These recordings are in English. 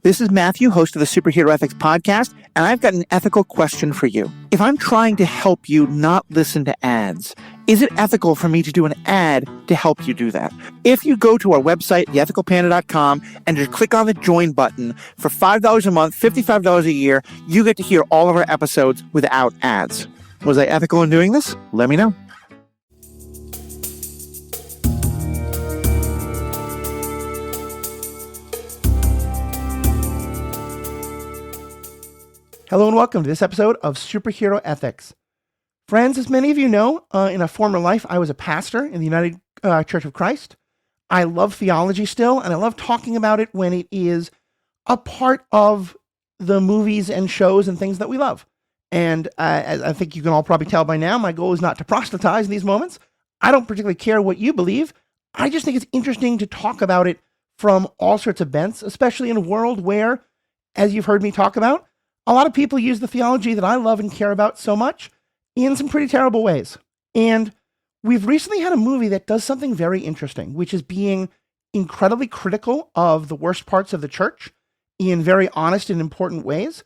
This is Matthew, host of the Superhero Ethics Podcast, and I've got an ethical question for you. If I'm trying to help you not listen to ads, is it ethical for me to do an ad to help you do that? If you go to our website, theethicalpanda.com, and just click on the join button, for $5 a month, $55 a year, you get to hear all of our episodes without ads. Was I ethical in doing this? Let me know. Hello and welcome to this episode of Superhero Ethics. Friends, as many of you know, in a former life, I was a pastor in the United Church of Christ. I love theology still, and I love talking about it when it is a part of the movies and shows and things that we love. And as I think you can all probably tell by now, my goal is not to proselytize in these moments. I don't particularly care what you believe. I just think it's interesting to talk about it from all sorts of bents, especially in a world where, as you've heard me talk about, a lot of people use the theology that I love and care about so much in some pretty terrible ways. And we've recently had a movie that does something very interesting, which is being incredibly critical of the worst parts of the church in very honest and important ways,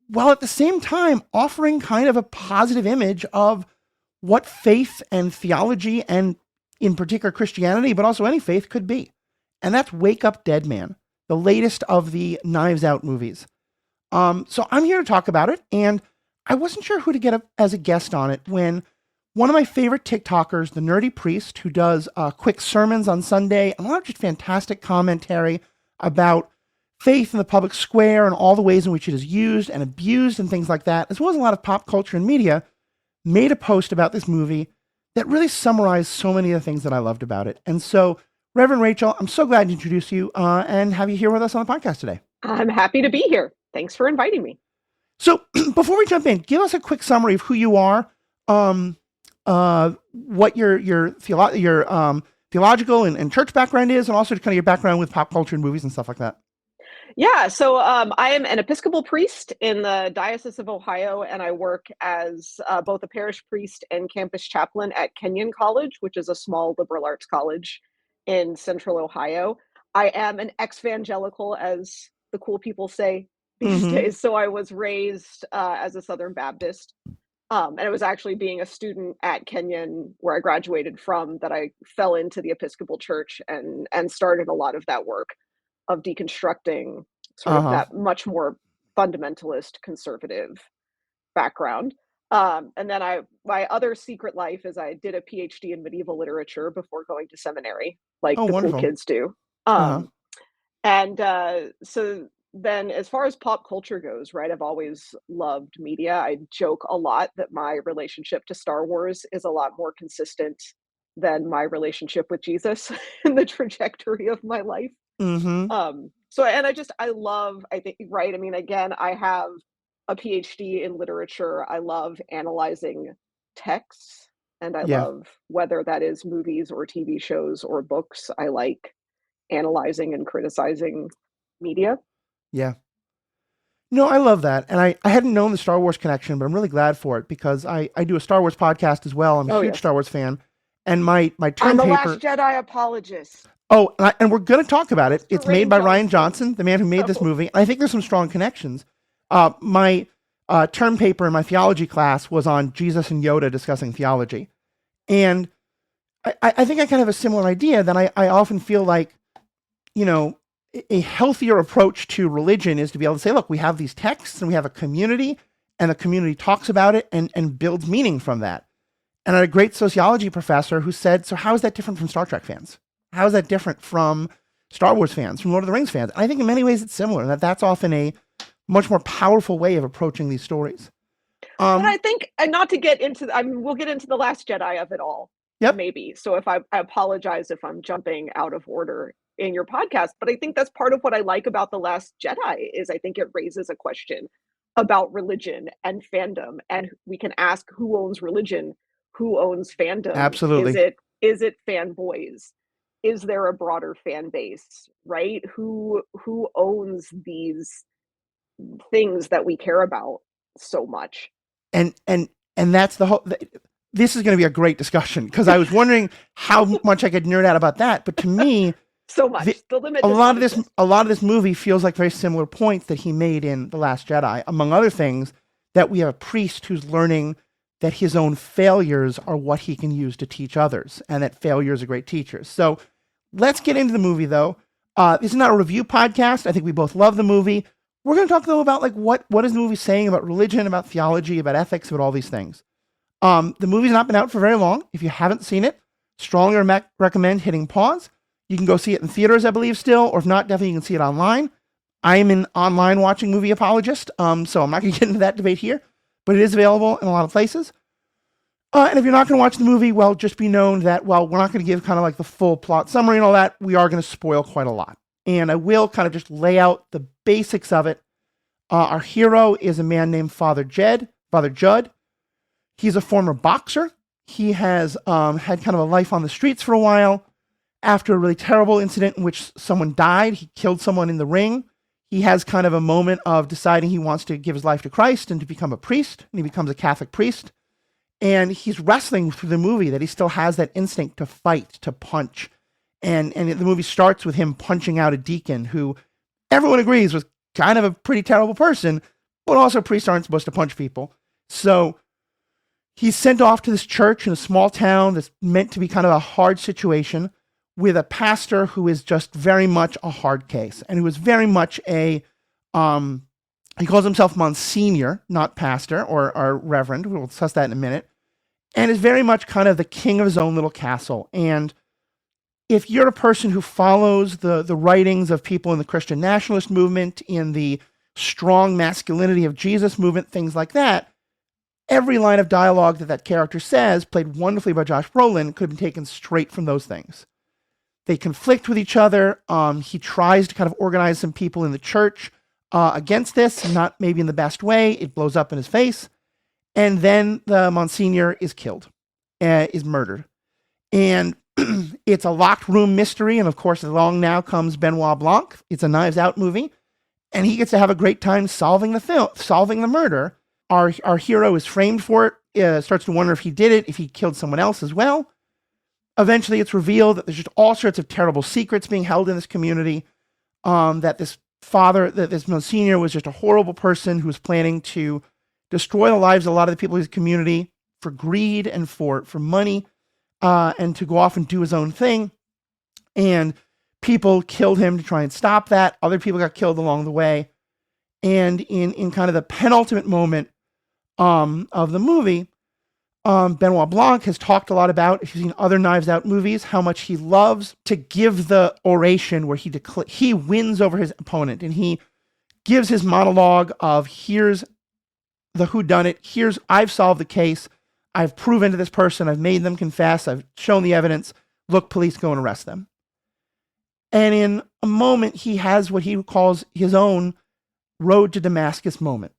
while at the same time offering kind of a positive image of what faith and theology, and in particular Christianity, but also any faith, could be. And that's Wake Up Dead Man, the latest of the Knives Out movies. So I'm here to talk about it, and I wasn't sure who to get as a guest on it when one of my favorite TikTokers, the Nerdy Priest, who does quick sermons on Sunday, and a lot of just fantastic commentary about faith in the public square and all the ways in which it is used and abused and things like that, as well as a lot of pop culture and media, made a post about this movie that really summarized so many of the things that I loved about it. And so, Reverend Rachel, I'm so glad to introduce you and have you here with us on the podcast today. I'm happy to be here. Thanks for inviting me. So before we jump in, give us a quick summary of who you are, what your theological and church background is, and also kind of your background with pop culture and movies and stuff like that. Yeah, so I am an Episcopal priest in the Diocese of Ohio, and I work as both a parish priest and campus chaplain at Kenyon College, which is a small liberal arts college in central Ohio. I am an ex-evangelical, as the cool people say these days. So I was raised as a Southern Baptist. And it was actually being a student at Kenyon, where I graduated from, that I fell into the Episcopal Church and started a lot of that work of deconstructing sort of that much more fundamentalist conservative background. And then my other secret life is I did a PhD in medieval literature before going to seminary, like the wonderful. cool kids do. So then as far as pop culture goes, right, I've always loved media. I joke a lot that my relationship to Star Wars is a lot more consistent than my relationship with Jesus in the trajectory of my life. I think, right, I mean, again, I have a PhD in literature. I love analyzing texts, and I love, whether that is movies or TV shows or books, I like analyzing and criticizing media. Yeah. No, I love that. And I hadn't known the Star Wars connection, but I'm really glad for it because I do a Star Wars podcast as well. I'm a huge Star Wars fan. And my term I'm a paper... Last Jedi apologist. Oh, and we're going to talk about it. It's made by Rian Johnson, the man who made this movie. And I think there's some strong connections. My term paper in my theology class was on Jesus and Yoda discussing theology. And I think I kind of have a similar idea that I often feel like, you know, a healthier approach to religion is to be able to say, look, we have these texts and we have a community, and the community talks about it and builds meaning from that. And I had a great sociology professor who said, so how is that different from Star Trek fans? How is that different from Star Wars fans, from Lord of the Rings fans? And I think in many ways it's similar, and that's often a much more powerful way of approaching these stories. But I think, and not to get into, we'll get into the Last Jedi of it all, maybe. So if I apologize if I'm jumping out of order in your podcast, but I think that's part of what I like about The Last Jedi is I think it raises a question about religion and fandom, and we can ask who owns religion, who owns fandom. Absolutely. Is it fanboys? Is there a broader fan base, right? Who owns these things that we care about so much? And that's the whole... This is going to be a great discussion because I was wondering how much I could nerd out about that. But to me, So the, much. The limit does not exist. a lot of this movie feels like very similar points that he made in The Last Jedi, among other things, that we have a priest who's learning that his own failures are what he can use to teach others, and that failures are great teachers. So let's get into the movie, though. This is not a review podcast. I think we both love the movie. We're going to talk, though, about like what is the movie saying about religion, about theology, about ethics, about all these things. The movie's not been out for very long. If you haven't seen it, strongly recommend hitting pause. You can go see it in theaters, I believe, still, or if not, definitely you can see it online. I am an online watching movie apologist, so I'm not going to get into that debate here, but it is available in a lot of places. And if you're not going to watch the movie, well, just be known that, well, we're not going to give kind of like the full plot summary and all that. We are going to spoil quite a lot. And I will kind of just lay out the basics of it. Our hero is a man named Father Jud. He's a former boxer. He has had kind of a life on the streets for a while. After a really terrible incident in which someone died, he killed someone in the ring. He has kind of a moment of deciding he wants to give his life to Christ and to become a priest, and he becomes a Catholic priest. And he's wrestling through the movie that he still has that instinct to fight, to punch. And the movie starts with him punching out a deacon who everyone agrees was kind of a pretty terrible person, but also priests aren't supposed to punch people. So he's sent off to this church in a small town that's meant to be kind of a hard situation with a pastor who is just very much a hard case, and who is very much a, he calls himself Monsignor, not pastor or reverend. We'll discuss that in a minute. And is very much kind of the king of his own little castle. And if you're a person who follows the writings of people in the Christian nationalist movement, in the strong masculinity of Jesus movement, things like that, every line of dialogue that character says, played wonderfully by Josh Brolin, could have been taken straight from those things. They conflict with each other. He tries to kind of organize some people in the church against this, not maybe in the best way. It blows up in his face. And then the Monsignor is killed, is murdered. And it's a locked room mystery. And of course, along now comes Benoit Blanc. It's a Knives Out movie. And he gets to have a great time solving the murder. Our hero is framed for it, starts to wonder if he did it, if he killed someone else as well. Eventually, it's revealed that there's just all sorts of terrible secrets being held in this community, that this Monsignor was just a horrible person who was planning to destroy the lives of a lot of the people in his community for greed and for money, and to go off and do his own thing. And people killed him to try and stop that. Other people got killed along the way. And in kind of the penultimate moment of the movie, Benoit Blanc has talked a lot about, if you've seen other Knives Out movies, how much he loves to give the oration where he wins over his opponent, and he gives his monologue of, here's the whodunit, I've solved the case, I've proven to this person, I've made them confess, I've shown the evidence, look, police, go and arrest them. And in a moment, he has what he calls his own road to Damascus moment.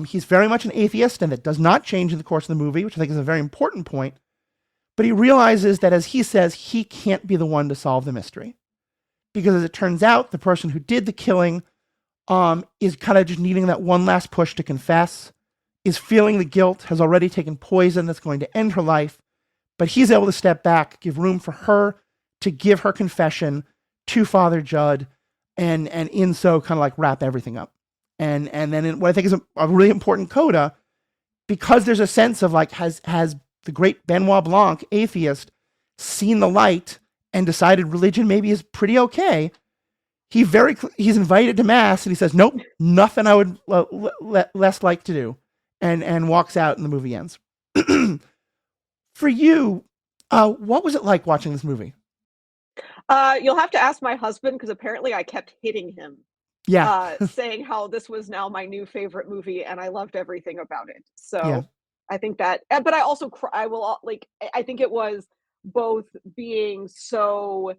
He's very much an atheist, and that does not change in the course of the movie, which I think is a very important point. But he realizes that, as he says, he can't be the one to solve the mystery. Because as it turns out, the person who did the killing is kind of just needing that one last push to confess, is feeling the guilt, has already taken poison that's going to end her life. But he's able to step back, give room for her to give her confession to Father Jud, and in so kind of like wrap everything up. And then what I think is a really important coda, because there's a sense of like, has the great Benoit Blanc, atheist, seen the light and decided religion maybe is pretty okay. He's invited to mass, and he says, nope, nothing I would less like to do, and walks out, and the movie ends. For you, what was it like watching this movie? You'll have to ask my husband, because apparently I kept hitting him. Yeah. Saying how this was now my new favorite movie, and I loved everything about it. So Yeah. I think that, but I also, I think it was both being so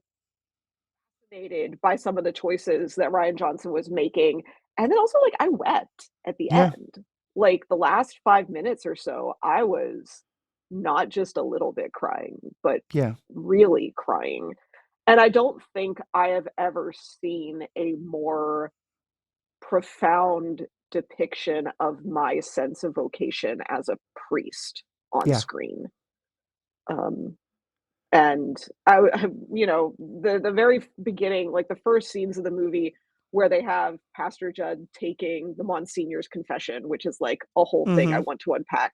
fascinated by some of the choices that Rian Johnson was making, and then also, like, I wept at the Yeah. end. Like, the last 5 minutes or so, I was not just a little bit crying, but Yeah. really crying. And I don't think I have ever seen a more profound depiction of my sense of vocation as a priest on Yeah. screen. Um, And the very beginning, like the first scenes of the movie where they have Pastor Judd taking the Monsignor's confession, which is like a whole thing I Mm-hmm. want to unpack,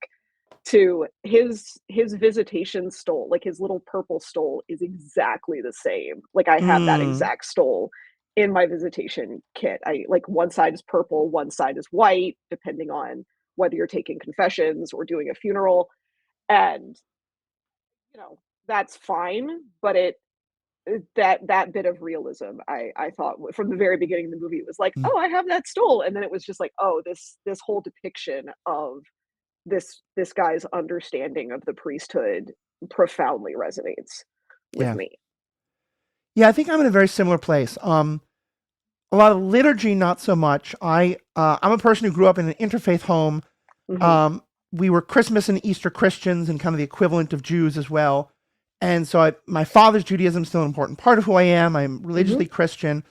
to his visitation stole, like his little purple stole is exactly the same. Like I have that Mm. exact stole in my visitation kit. I like one side is purple, one side is white, depending on whether you're taking confessions or doing a funeral. And you know, that's fine, but that bit of realism, I thought from the very beginning of the movie, it was like, Mm. oh, I have that stole, and then it was just like, oh, this whole depiction of this guy's understanding of the priesthood profoundly resonates with Yeah. me. Yeah, I think I'm in a very similar place. A lot of liturgy, not so much. I'm a person who grew up in an interfaith home. Hmm. Um, we were Christmas and Easter Christians and kind of the equivalent of Jews as well. And so my father's Judaism is still an important part of who I am. I'm Hmm. religiously Christian.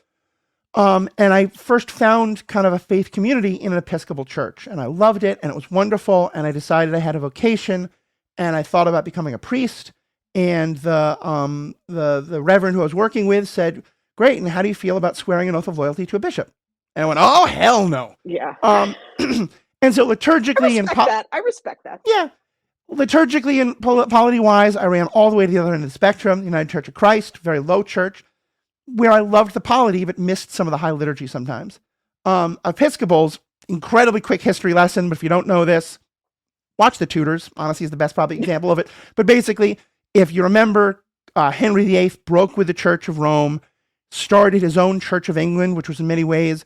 And I first found kind of a faith community in an Episcopal church, and I loved it, and it was wonderful. And I decided I had a vocation, and I thought about becoming a priest. And the reverend who I was working with said, "Great, and how do you feel about swearing an oath of loyalty to a bishop?" And I went, "Oh, hell no." Yeah. Um, and so liturgically and I respect that. yeah, liturgically and polity wise, I ran all the way to the other end of the spectrum. The United Church of Christ, very low church, where I loved the polity but missed some of the high liturgy sometimes. Episcopals, incredibly quick history lesson, but if you don't know this, watch The Tudors. Honestly, is the best probably example of it. But basically, if you remember, Henry VIII broke with the Church of Rome, started his own Church of England, which was in many ways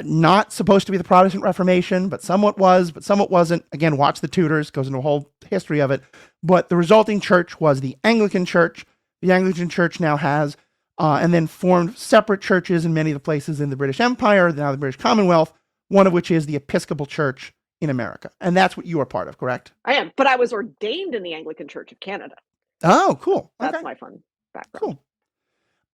not supposed to be the Protestant Reformation, but somewhat was, but somewhat wasn't. Again, watch The Tudors, goes into a whole history of it. But the resulting church was the Anglican Church. The Anglican Church now has, and then formed separate churches in many of the places in the British Empire, now the British Commonwealth, one of which is the Episcopal Church in America. And that's what you are part of, correct? I am, but I was ordained in the Anglican Church of Canada. Oh, cool. That's Okay, my fun background.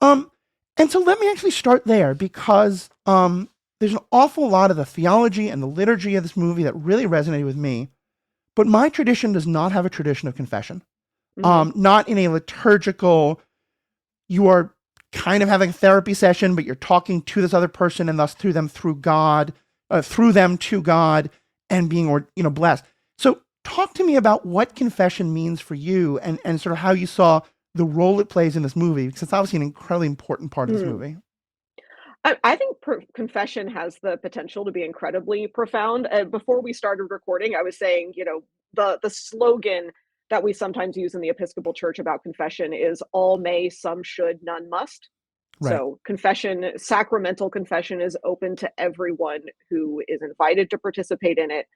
cool. Um, and so let me actually start there because there's an awful lot of the theology and the liturgy of this movie that really resonated with me. But my tradition does not have a tradition of confession. Hmm. Not in a liturgical, you are kind of having a therapy session, but you're talking to this other person and thus through them through them to God and being blessed. So talk to me about what confession means for you and sort of how you saw the role it plays in this movie, because it's obviously an incredibly important part of this Hmm. movie. I think confession has the potential to be incredibly profound. Before we started recording, I was saying, the slogan that we sometimes use in the Episcopal Church about confession is all may, some should, none must. Right. So confession, sacramental confession is open to everyone who is invited to participate in it.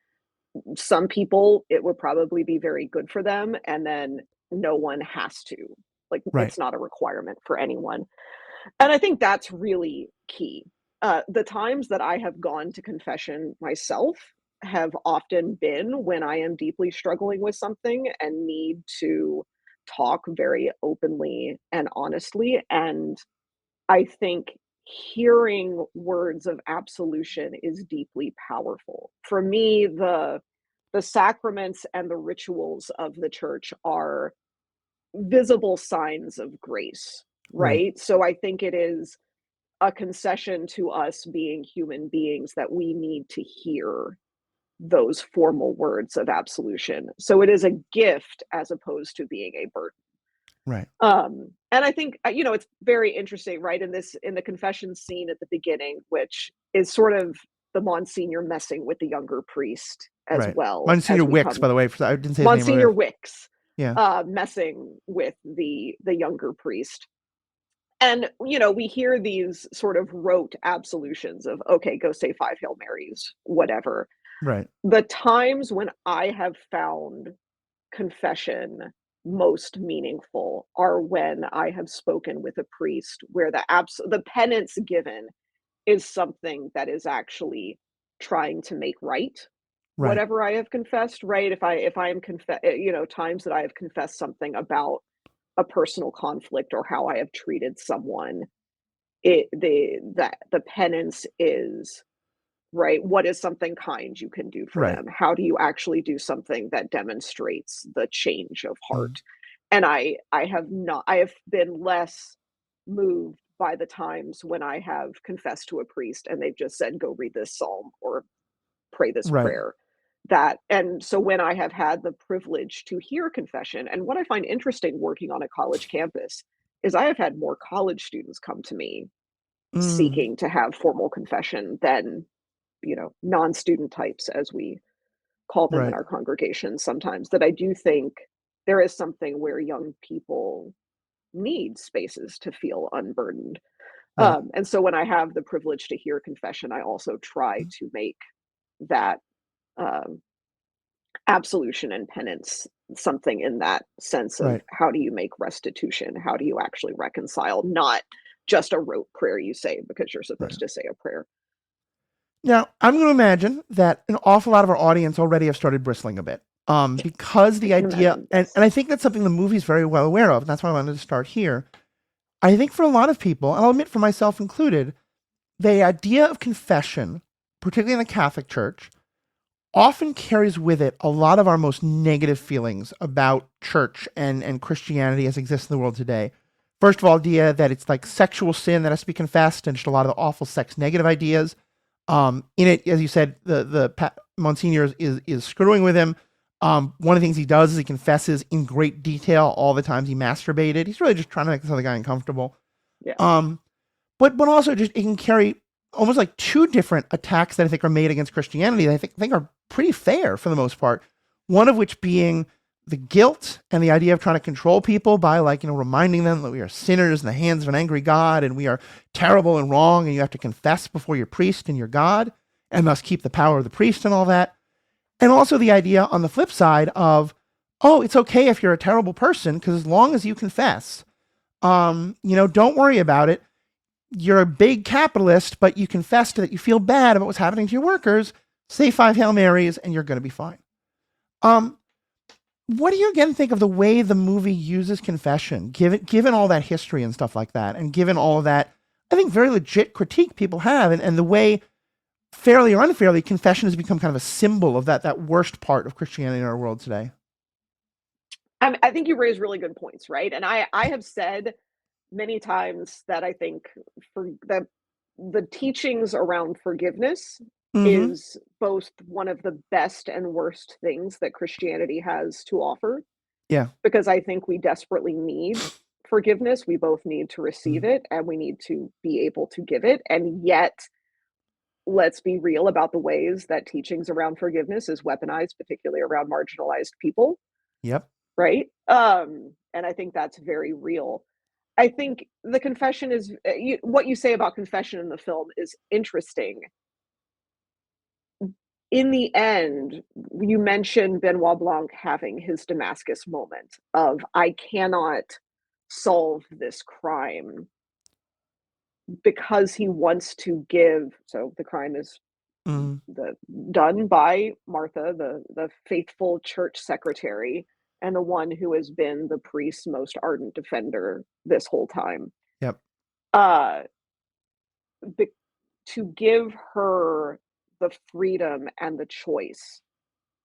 Some people, it would probably be very good for them, and then no one has to. Like, Right. it's not a requirement for anyone. And I think that's really key. The times that I have gone to confession myself have often been when I am deeply struggling with something and need to talk very openly and honestly. And I think hearing words of absolution is deeply powerful. For me, the sacraments and the rituals of the church are visible signs of grace, Right. right? So I think it is a concession to us being human beings that we need to hear those formal words of absolution. So it is a gift as opposed to being a burden. Right. And I think it's very interesting, right? In the confession scene at the beginning, which is sort of the Monsignor messing with the younger priest as Right. well Monsignor as we Wicks, by come the way, I didn't say his name Monsignor earlier. Wicks Yeah. messing with the younger priest. And, we hear these sort of rote absolutions of, okay, go say 5 Hail Marys, whatever. Right. The times when I have found confession most meaningful are when I have spoken with a priest where the penance given is something that is actually trying to make right Right. whatever I have confessed, right? If I am times that I have confessed something about a personal conflict or how I have treated someone, the penance is, right, what is something kind you can do for Right. them? How do you actually do something that demonstrates the change of Mm. heart? And I have been less moved by the times when I have confessed to a priest and they've just said, go read this psalm or pray this Right. prayer. And so when I have had the privilege to hear confession, and what I find interesting working on a college campus is I have had more college students come to me Mm, seeking to have formal confession than, non-student types, as we call them in right. our congregations sometimes, that I do think there is something where young people need spaces to feel unburdened. Yeah. And so when I have the privilege to hear confession, I also try to make that um, absolution and penance something in that sense of Right. how do you make restitution? How do you actually reconcile? Not just a rote prayer you say because you're Right. supposed to say a prayer. Now, I'm going to imagine that an awful lot of our audience already have started bristling a bit. Because I the can idea, imagine, and yes. I think that's something the movie's very well aware of. And that's why I wanted to start here. I think for a lot of people, and I'll admit for myself included, the idea of confession, particularly in the Catholic Church, often carries with it a lot of our most negative feelings about church and Christianity as it exists in the world today. First of all, the idea that it's like sexual sin that has to be confessed, and just a lot of the awful sex negative ideas. In it, as you said, Monsignor is screwing with him. One of the things he does is he confesses in great detail all the times he masturbated. He's really just trying to make this other guy uncomfortable. Yeah. Um, but also just it can carry almost like two different attacks that I think are made against Christianity that I think are pretty fair for the most part. One of which being the guilt and the idea of trying to control people by reminding them that we are sinners in the hands of an angry God and we are terrible and wrong and you have to confess before your priest and your God and thus keep the power of the priest and all that. And also the idea on the flip side of, oh, it's okay if you're a terrible person because as long as you confess, don't worry about it. You're a big capitalist, but you confess that you feel bad about what's happening to your workers. Say 5 Hail Marys, and you're going to be fine. Um, what do you again think of the way the movie uses confession, given all that history and stuff like that, and given all of that, I think very legit critique people have, and the way, fairly or unfairly, confession has become kind of a symbol of that worst part of Christianity in our world today. I think you raise really good points, right? And I have said many times that I think for the teachings around forgiveness Mm-hmm. is both one of the best and worst things that Christianity has to offer, Yeah. because I think we desperately need forgiveness. We both need to receive Mm-hmm. it and we need to be able to give it. And yet, let's be real about the ways that teachings around forgiveness is weaponized, particularly around marginalized people, Yep. right? And I think that's very real. I think the confession is what you say about confession in the film is interesting. In the end, you mentioned Benoit Blanc having his Damascus moment of, I cannot solve this crime because he wants to give. So the crime is Mm-hmm. done by Martha, the faithful church secretary, and the one who has been the priest's most ardent defender this whole time. Yep. Uh, be- to give her the freedom and the choice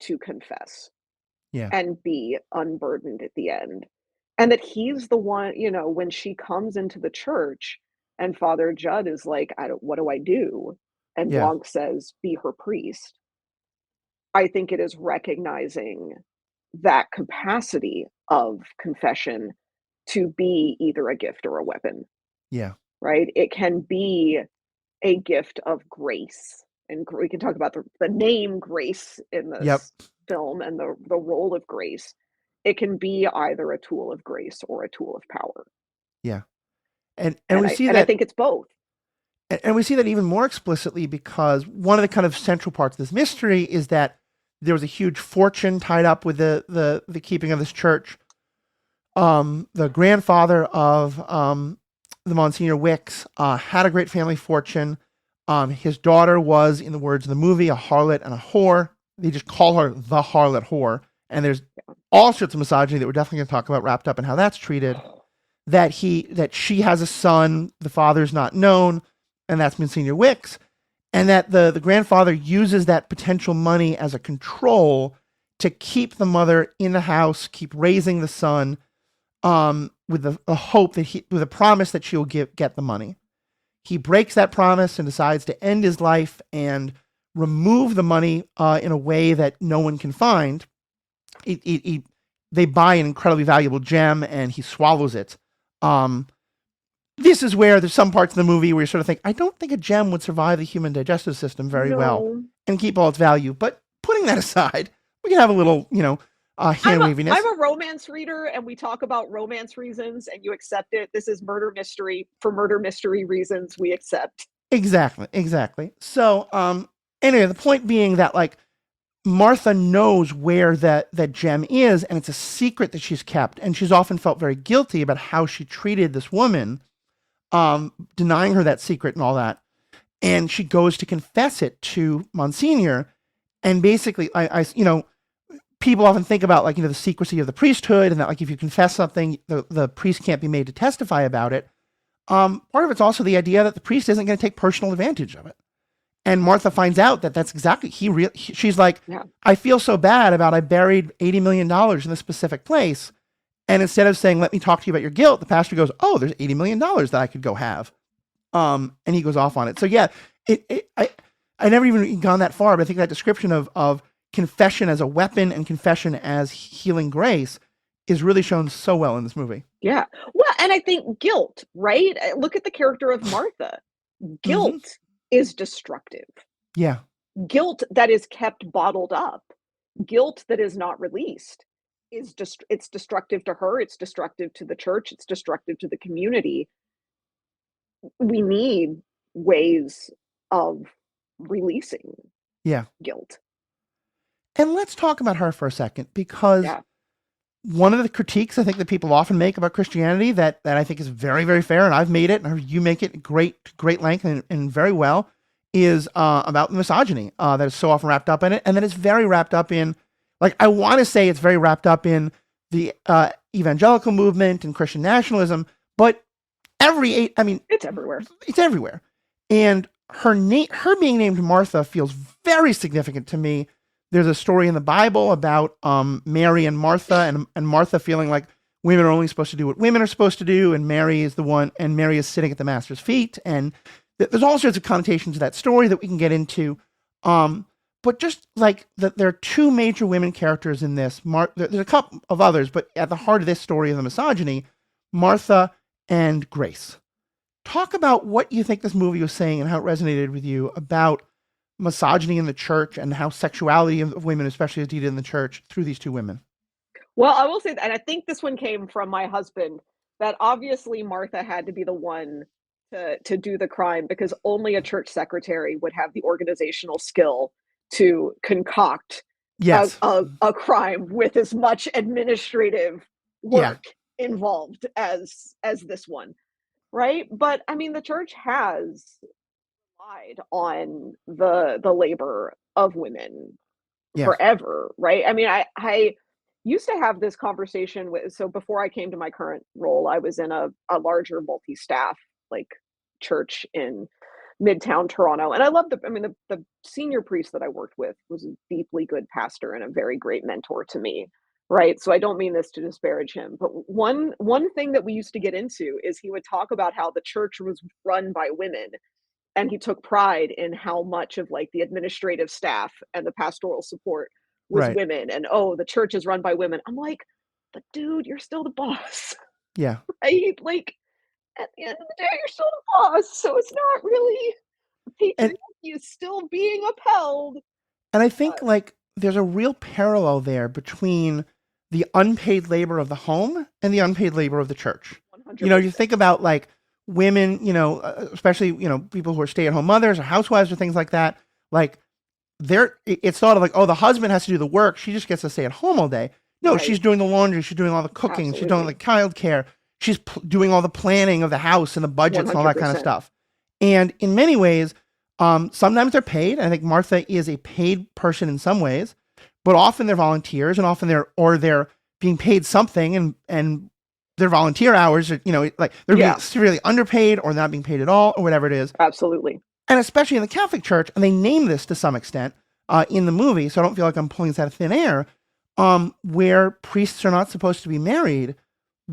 to confess Yeah. and be unburdened at the end. And that he's the one, when she comes into the church and Father Jud is like, what do I do? And Yeah. Blanc says, be her priest. I think it is recognizing that capacity of confession to be either a gift or a weapon, Yeah. right? It can be a gift of grace. And we can talk about the name grace in Yep. this film and the role of grace. It can be either a tool of grace or a tool of power. Yeah. And And we I see and I that think it's both. and we see that even more explicitly because one of the kind of central parts of this mystery is that there was a huge fortune tied up with the keeping of this church. The grandfather of the Monsignor Wicks had a great family fortune. His daughter was, in the words of the movie, a harlot and a whore. They just call her the harlot whore. And there's all sorts of misogyny that we're definitely going to talk about wrapped up in how that's treated. That she has a son, the father's not known, and that's Monsignor Wicks, and that the grandfather uses that potential money as a control to keep the mother in the house, keep raising the son, with the hope that with a promise that she'll get the money. He breaks that promise and decides to end his life and remove the money in a way that no one can find. They buy an incredibly valuable gem and he swallows it. This is where there's some parts of the movie where you sort of think, I don't think a gem would survive the human digestive system very well and keep all its value. But putting that aside, we can have a little, hand waviness. I'm a romance reader, and we talk about romance reasons, and you accept it. This is murder mystery. For murder mystery reasons, we accept. Exactly. So, anyway, the point being that, like, Martha knows where that gem is, and it's a secret that she's kept, and she's often felt very guilty about how she treated this woman, denying her that secret and all that. And she goes to confess it to Monsignor, and basically, people often think about, like, the secrecy of the priesthood, and that, like, if you confess something, the priest can't be made to testify about it. Part of it's also the idea that the priest isn't going to take personal advantage of it. And Martha finds out that that's exactly, she's like, yeah. I feel so bad about I buried $80 million in this specific place. And instead of saying, let me talk to you about your guilt, the pastor goes, oh, there's $80 million that I could go have. And he goes off on it. So yeah, I never even gone that far, but I think that description of confession as a weapon and confession as healing grace is really shown so well in this movie. Yeah. Well, and I think guilt, right? Look at the character of Martha. Guilt is destructive. Yeah. Guilt that is kept bottled up, guilt that is not released is just, it's destructive to her. It's destructive to the church. It's destructive to the community. We need ways of releasing guilt. And let's talk about her for a second, because one of the critiques I think that people often make about Christianity that I think is very, very fair, and I've made it, and you make it great length and very well, is about misogyny that is so often wrapped up in it, and that is very wrapped up in, like, I want to say it's very wrapped up in the evangelical movement and Christian nationalism, but it's everywhere. It's everywhere. And her being named Martha feels very significant to me. There's a story in the Bible about Mary and Martha, and Martha feeling like women are only supposed to do what women are supposed to do, and Mary is the one, and Mary is sitting at the master's feet, and there's all sorts of connotations to that story that we can get into. But just like there are two major women characters in this. There's a couple of others, but at the heart of this story of the misogyny, Martha and Grace. Talk about what you think this movie was saying and how it resonated with you about misogyny in the church and how sexuality of women, especially, is deeded in the church through these two women. Well, I will say that, and I think this one came from my husband, that obviously Martha had to be the one to do the crime, because only a church secretary would have the organizational skill to concoct a crime with as much administrative work involved as this one, right? But I mean, the church has relied on the labor of women forever, right? I mean, I used to have this conversation so before I came to my current role, I was in a larger multi-staff, like, church in Midtown Toronto. And I loved the senior priest that I worked with was a deeply good pastor and a very great mentor to me, right? So I don't mean this to disparage him, but one thing that we used to get into is he would talk about how the church was run by women, and he took pride in how much of, like, the administrative staff and the pastoral support was women, and the church is run by women. I'm like, but dude, you're still the boss. Yeah. Right? Like, at the end of the day, you're still the boss, so it's not really, patriarchy is still being upheld. And I think, like, there's a real parallel there between the unpaid labor of the home and the unpaid labor of the church. 100%. You think about, like, women, especially, people who are stay-at-home mothers or housewives or things like that, like, it's thought of like, oh, the husband has to do the work, she just gets to stay at home all day. No, she's doing the laundry, she's doing all the cooking, she's doing the childcare, she's doing all the planning of the house and the budgets 100%. And all that kind of stuff. And in many ways, sometimes they're paid. I think Martha is a paid person in some ways, but often they're volunteers, and often they're being paid something, and their volunteer hours are, like, they're being severely underpaid, or not being paid at all, or whatever it is. Absolutely. And especially in the Catholic Church, and they name this to some extent in the movie, so I don't feel like I'm pulling this out of thin air, where priests are not supposed to be married.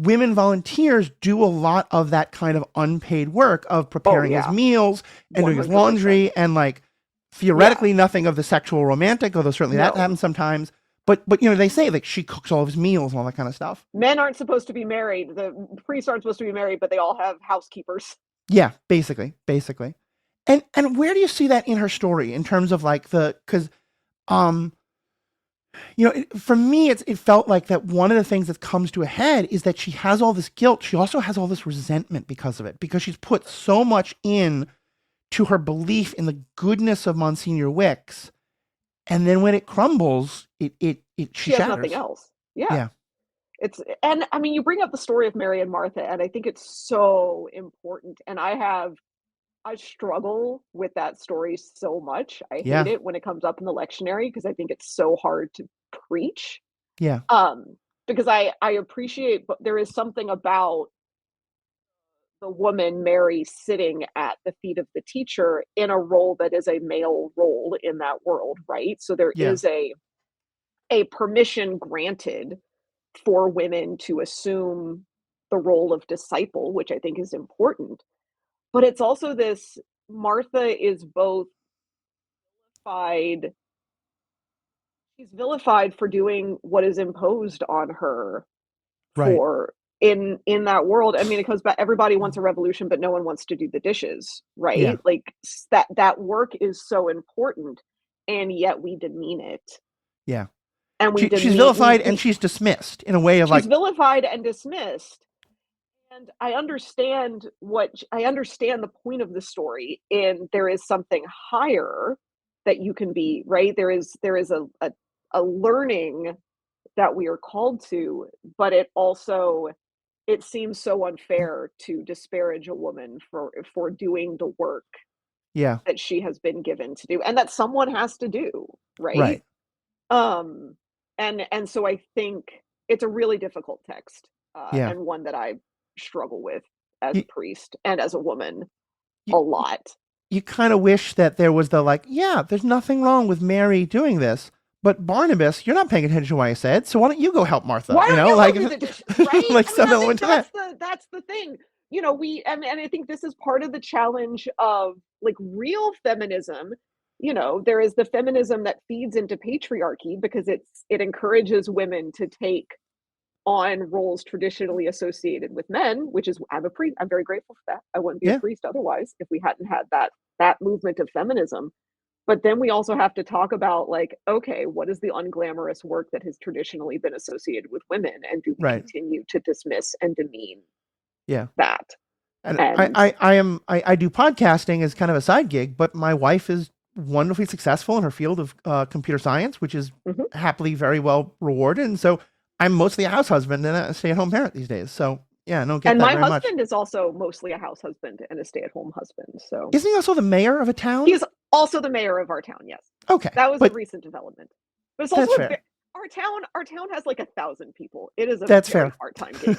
women volunteers do a lot of that kind of unpaid work of preparing his meals and doing his 100%. laundry and like theoretically nothing of the sexual romantic, although certainly that happens sometimes. But they say like she cooks all of his meals and all that kind of stuff. Men aren't supposed to be married. The priests aren't supposed to be married, but they all have housekeepers. Yeah, basically. And where do you see that in her story in terms of like because for me, it felt like that one of the things that comes to a head is that she has all this guilt. She also has all this resentment because of it, because she's put so much in to her belief in the goodness of Monsignor Wicks. And then when it crumbles, she has shatters. Nothing else. Yeah. And I mean, you bring up the story of Mary and Martha, and I think it's so important. And I struggle with that story so much. I hate it when it comes up in the lectionary because I think it's so hard to preach. Yeah. Because I appreciate, but there is something about the woman Mary sitting at the feet of the teacher in a role that is a male role in that world, right? So there is a permission granted for women to assume the role of disciple, which I think is important. But it's also this, Martha is both she's vilified for doing what is imposed on her for in that world. I mean, it comes back, everybody wants a revolution, but no one wants to do the dishes, right? Yeah. Like that work is so important, and yet we demean it. Yeah. And she's vilified and she's dismissed in a way of she's vilified and dismissed. And I understand the point of the story, and there is something higher that you can be, right? There is a learning that we are called to, but it seems so unfair to disparage a woman for doing the work that she has been given to do and that someone has to do, right? And so I think it's a really difficult text, and one that I struggle with as a priest and as a woman a lot. You kind of wish that there was there's nothing wrong with Mary doing this, but Barnabas, you're not paying attention to what I said, so why don't you go help Martha? Why don't you go do the dishes, right? Like some element to that. That's the thing. And I think this is part of the challenge of like real feminism. There is the feminism that feeds into patriarchy because it encourages women to take on roles traditionally associated with men, which is I'm a priest. I'm very grateful for that. I wouldn't be a priest otherwise if we hadn't had that movement of feminism. But then we also have to talk about okay, what is the unglamorous work that has traditionally been associated with women, and do we continue to dismiss and demean that? And I do podcasting as kind of a side gig, but my wife is wonderfully successful in her field of computer science, which is happily very well rewarded. And so I'm mostly a house husband and a stay-at-home parent these days. So yeah, no, get and that my very husband much. is also mostly a house husband and a stay-at-home husband. So isn't he also the mayor of a town? He's also the mayor of our town. Yes. Okay, that was a recent development. But it's also our town has 1,000 people. It is a very part-time gig.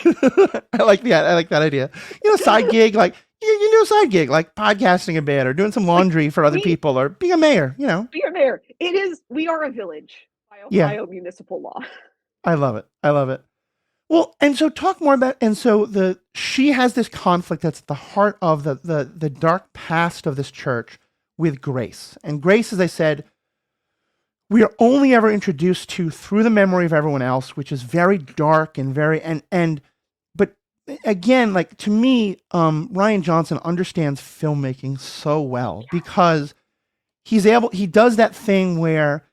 I like that idea. Side gig, like you do a side gig, like podcasting a bit or doing some laundry for other people or being a mayor, Be a mayor. We are a village by Ohio municipal law. I love it. Well, and so talk more about, and so she has this conflict that's at the heart of the dark past of this church with Grace. And Grace, as I said, we are only ever introduced to through the memory of everyone else, which is very dark and very, but again, to me, Rian Johnson understands filmmaking so well because he does that thing where,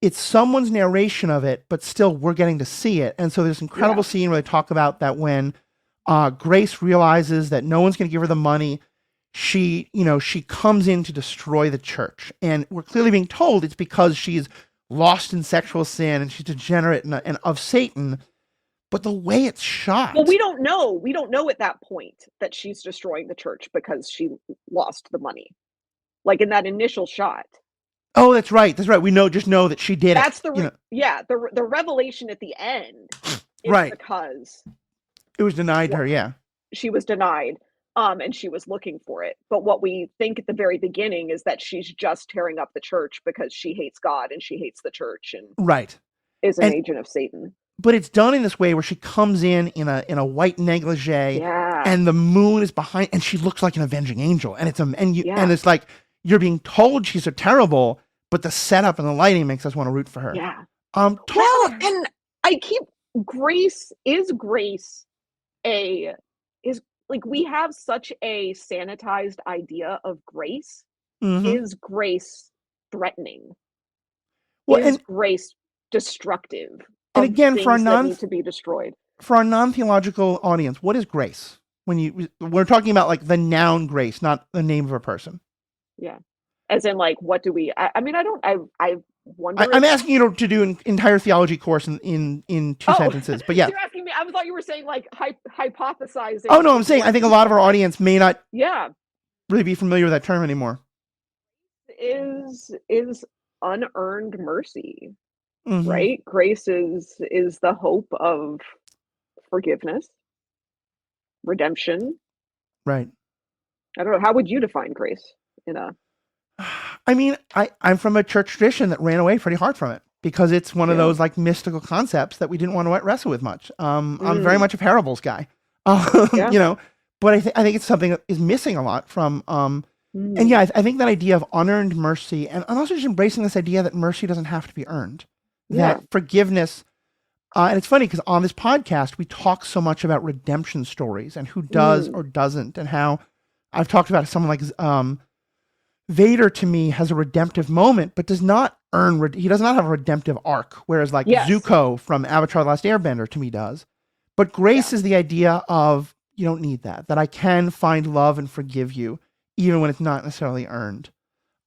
it's someone's narration of it, but still we're getting to see it. And so there's an incredible scene where they talk about that when Grace realizes that no one's going to give her the money, she comes in to destroy the church. And we're clearly being told it's because she's lost in sexual sin and she's degenerate and of Satan. But the way it's shot. Well, we don't know. We don't know at that point that she's destroying the church because she lost the money. Like in that initial shot. Oh, that's right. We just know that she did it. The revelation at the end is because it was denied her. Yeah, she was denied, and she was looking for it. But what we think at the very beginning is that she's just tearing up the church because she hates God and she hates the church and is an agent of Satan. but it's done in this way where she comes in a white negligee, Yeah. and the moon is behind, and she looks like an avenging angel, and Yeah. it's like you're being told she's so terrible, but the setup and the lighting makes us want to root for her. Yeah. Talk Well, about- and I keep grace a is like we have such a sanitized idea of grace. Mhm. Is grace threatening? Well, Is grace destructive and of again, for things that need to be destroyed? our non-theological audience, what is grace? We're talking about like the noun grace, not the name of a person. Yeah. As in, like, what do we? I mean, I wonder. I'm asking you to do an entire theology course in 2 sentences, but yeah. You're asking me. I thought you were saying like hypothesizing. Oh no, I'm saying I think a lot of our audience may not Yeah. really be familiar with that term anymore. Is unearned mercy, Mhm. right? Grace is the hope of forgiveness, redemption. Right. I don't know. How would you define grace in a? I mean, I'm from a church tradition that ran away pretty hard from it because it's one of those like mystical concepts that we didn't want to wrestle with much. I'm very much a parables guy, Yeah. you know, but I think it's something that is missing a lot from, and yeah, I think that idea of unearned mercy, and I'm also just embracing this idea that mercy doesn't have to be earned, Yeah. that forgiveness. And it's funny because on this podcast, we talk so much about redemption stories and who does or doesn't, and how I've talked about someone like, Vader to me has a redemptive moment, but does not earn. He does not have a redemptive arc, whereas like Yes. Zuko from Avatar: The Last Airbender to me does. But grace is the idea of you don't need that. That I can find love and forgive you, even when it's not necessarily earned.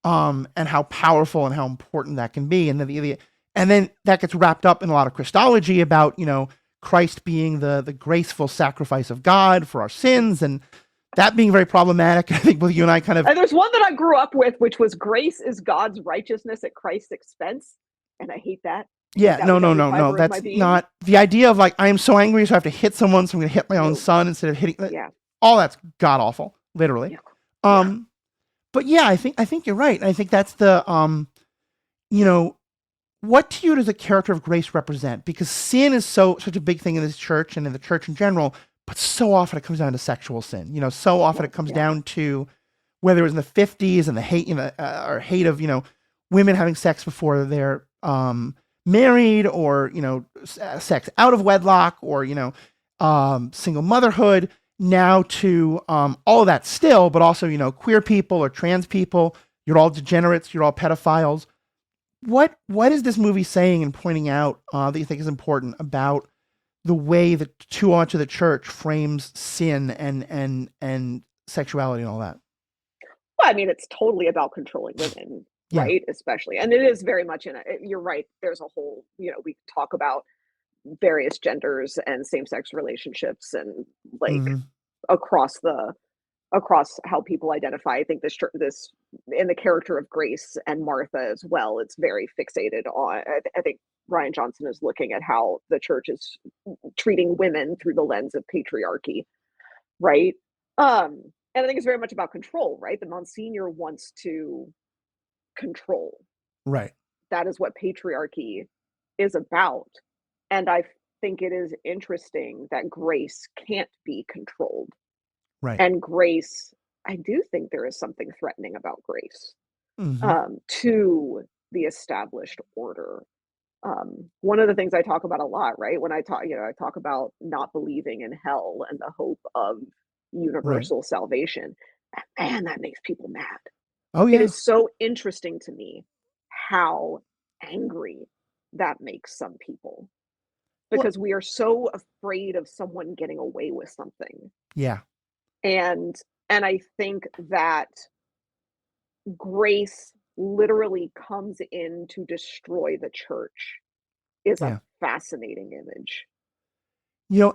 And how powerful and how important that can be, and then that gets wrapped up in a lot of Christology about Christ being the graceful sacrifice of God for our sins, and that being very problematic. I think both you and I kind of. And there's one that I grew up with, which was grace is God's righteousness at Christ's expense, and I hate that. Yeah, no. That's not the idea of like I am so angry, so I have to hit someone, so I'm going to hit my own son instead of hitting. Yeah. All that's god awful, literally. Yeah. But yeah, I think you're right. And I think that's the what to you does the character of grace represent? Because sin is such a big thing in this church and in the church in general. But so often it comes down to sexual sin. So often it comes down to whether it was in the 50s and the hate, or hate of, women having sex before they're married, or, sex out of wedlock, or, single motherhood, now to all of that still, but also, queer people or trans people. You're all degenerates. You're all pedophiles. What is this movie saying and pointing out that you think is important about the way that too much of the church frames sin and sexuality and all that? Well, I mean, it's totally about controlling women, right? Especially, and it is very much you're right. There's a whole, we talk about various genders and same-sex relationships and like across how people identify. I think this in the character of Grace and Martha as well, it's very fixated on. I think Rian Johnson is looking at how the church is treating women through the lens of patriarchy, right? And I think it's very much about control, right? The Monsignor wants to control. Right. That is what patriarchy is about. And I think it is interesting that Grace can't be controlled. Right. And Grace, I do think there is something threatening about Grace to the established order. One of the things I talk about a lot, right? When I talk about not believing in hell and the hope of universal salvation. Man, that makes people mad. Oh yeah. It is so interesting to me how angry that makes some people, because we are so afraid of someone getting away with something. Yeah. And I think that Grace literally comes in to destroy the church is a fascinating image.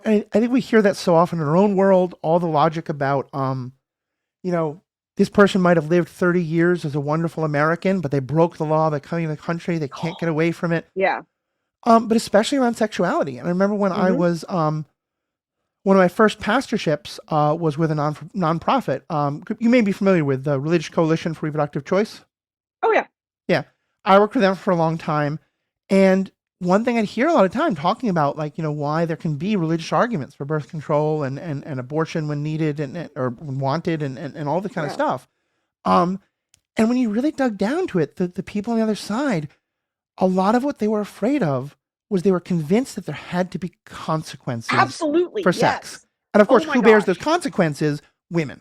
I think we hear that so often in our own world, all the logic about, this person might have lived 30 years as a wonderful American, but they broke the law by coming to the country. They can't get away from it. Yeah. But especially around sexuality. And I remember when I was, one of my first pastorships was with a nonprofit. You may be familiar with the Religious Coalition for Reproductive Choice. Oh, yeah. Yeah. I worked with them for a long time. And one thing I'd hear a lot of time talking about, like, why there can be religious arguments for birth control and abortion when needed or when wanted and all the kind of Yeah. stuff. Um, and when you really dug down to it, the people on the other side, a lot of what they were afraid of was they were convinced that there had to be consequences Absolutely. for sex. Yes. And of course, Oh my who bears those gosh. consequences? Women.